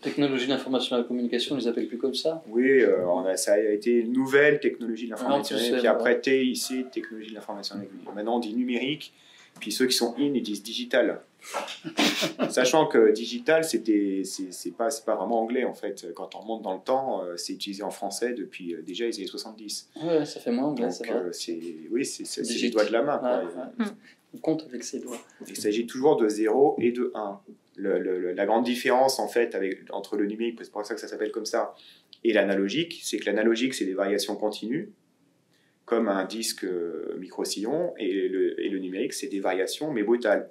Technologie de l'information et de la communication, on ne les appelle plus comme ça. Oui, ça a été nouvelle technologie de l'information, Ah, puis après TIC, technologie de l'information et de la communication. Maintenant, on dit numérique, puis ceux qui sont ils disent digital. Sachant que digital, c'est pas vraiment anglais, en fait. Quand on remonte dans le temps, c'est utilisé en français depuis déjà les années 70. Ouais, ça fait moins anglais, Donc, c'est vrai. c'est les doigts de la main. Quoi. Ouais. On compte avec ses doigts. Il s'agit toujours de 0 et de 1. La grande différence en fait entre le numérique, c'est pour ça que ça s'appelle comme ça, et l'analogique, c'est que l'analogique c'est des variations continues, comme un disque micro-sillon, et le numérique c'est des variations mais brutales.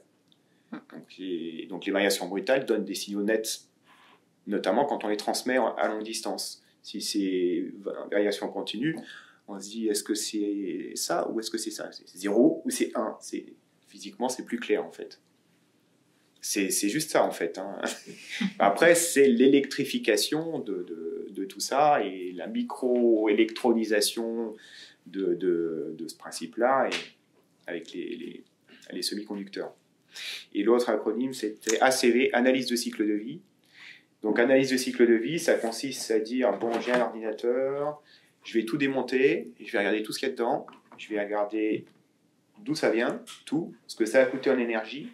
Donc les variations brutales donnent des signaux nets, notamment quand on les transmet à longue distance. Si c'est variations continues, on se dit est-ce que c'est ça ou est-ce que c'est ça? C'est 0 ou c'est 1? Physiquement c'est plus clair en fait. C'est juste ça en fait. Hein. Après, c'est l'électrification de tout ça et la micro-électronisation de ce principe-là avec les semi-conducteurs. Et l'autre acronyme, c'était ACV, analyse de cycle de vie. Donc, analyse de cycle de vie, ça consiste à dire, bon, j'ai un ordinateur, je vais tout démonter, je vais regarder tout ce qu'il y a dedans, je vais regarder d'où ça vient, tout, ce que ça a coûté en énergie,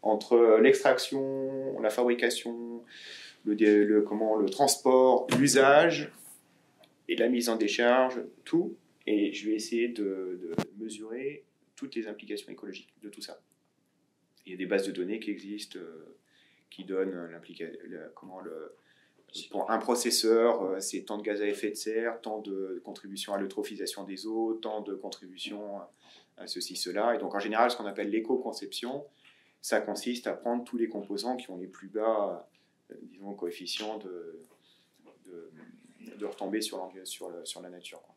entre l'extraction, la fabrication, le transport, l'usage et la mise en décharge, tout. Et je vais essayer de mesurer toutes les implications écologiques de tout ça. Il y a des bases de données qui existent, qui donnent pour un processeur, c'est tant de gaz à effet de serre, tant de contributions à l'eutrophisation des eaux, tant de contributions à ceci, cela. Et donc en général, ce qu'on appelle l'éco-conception, ça consiste à prendre tous les composants qui ont les plus bas, disons, coefficients de retomber sur la nature, quoi.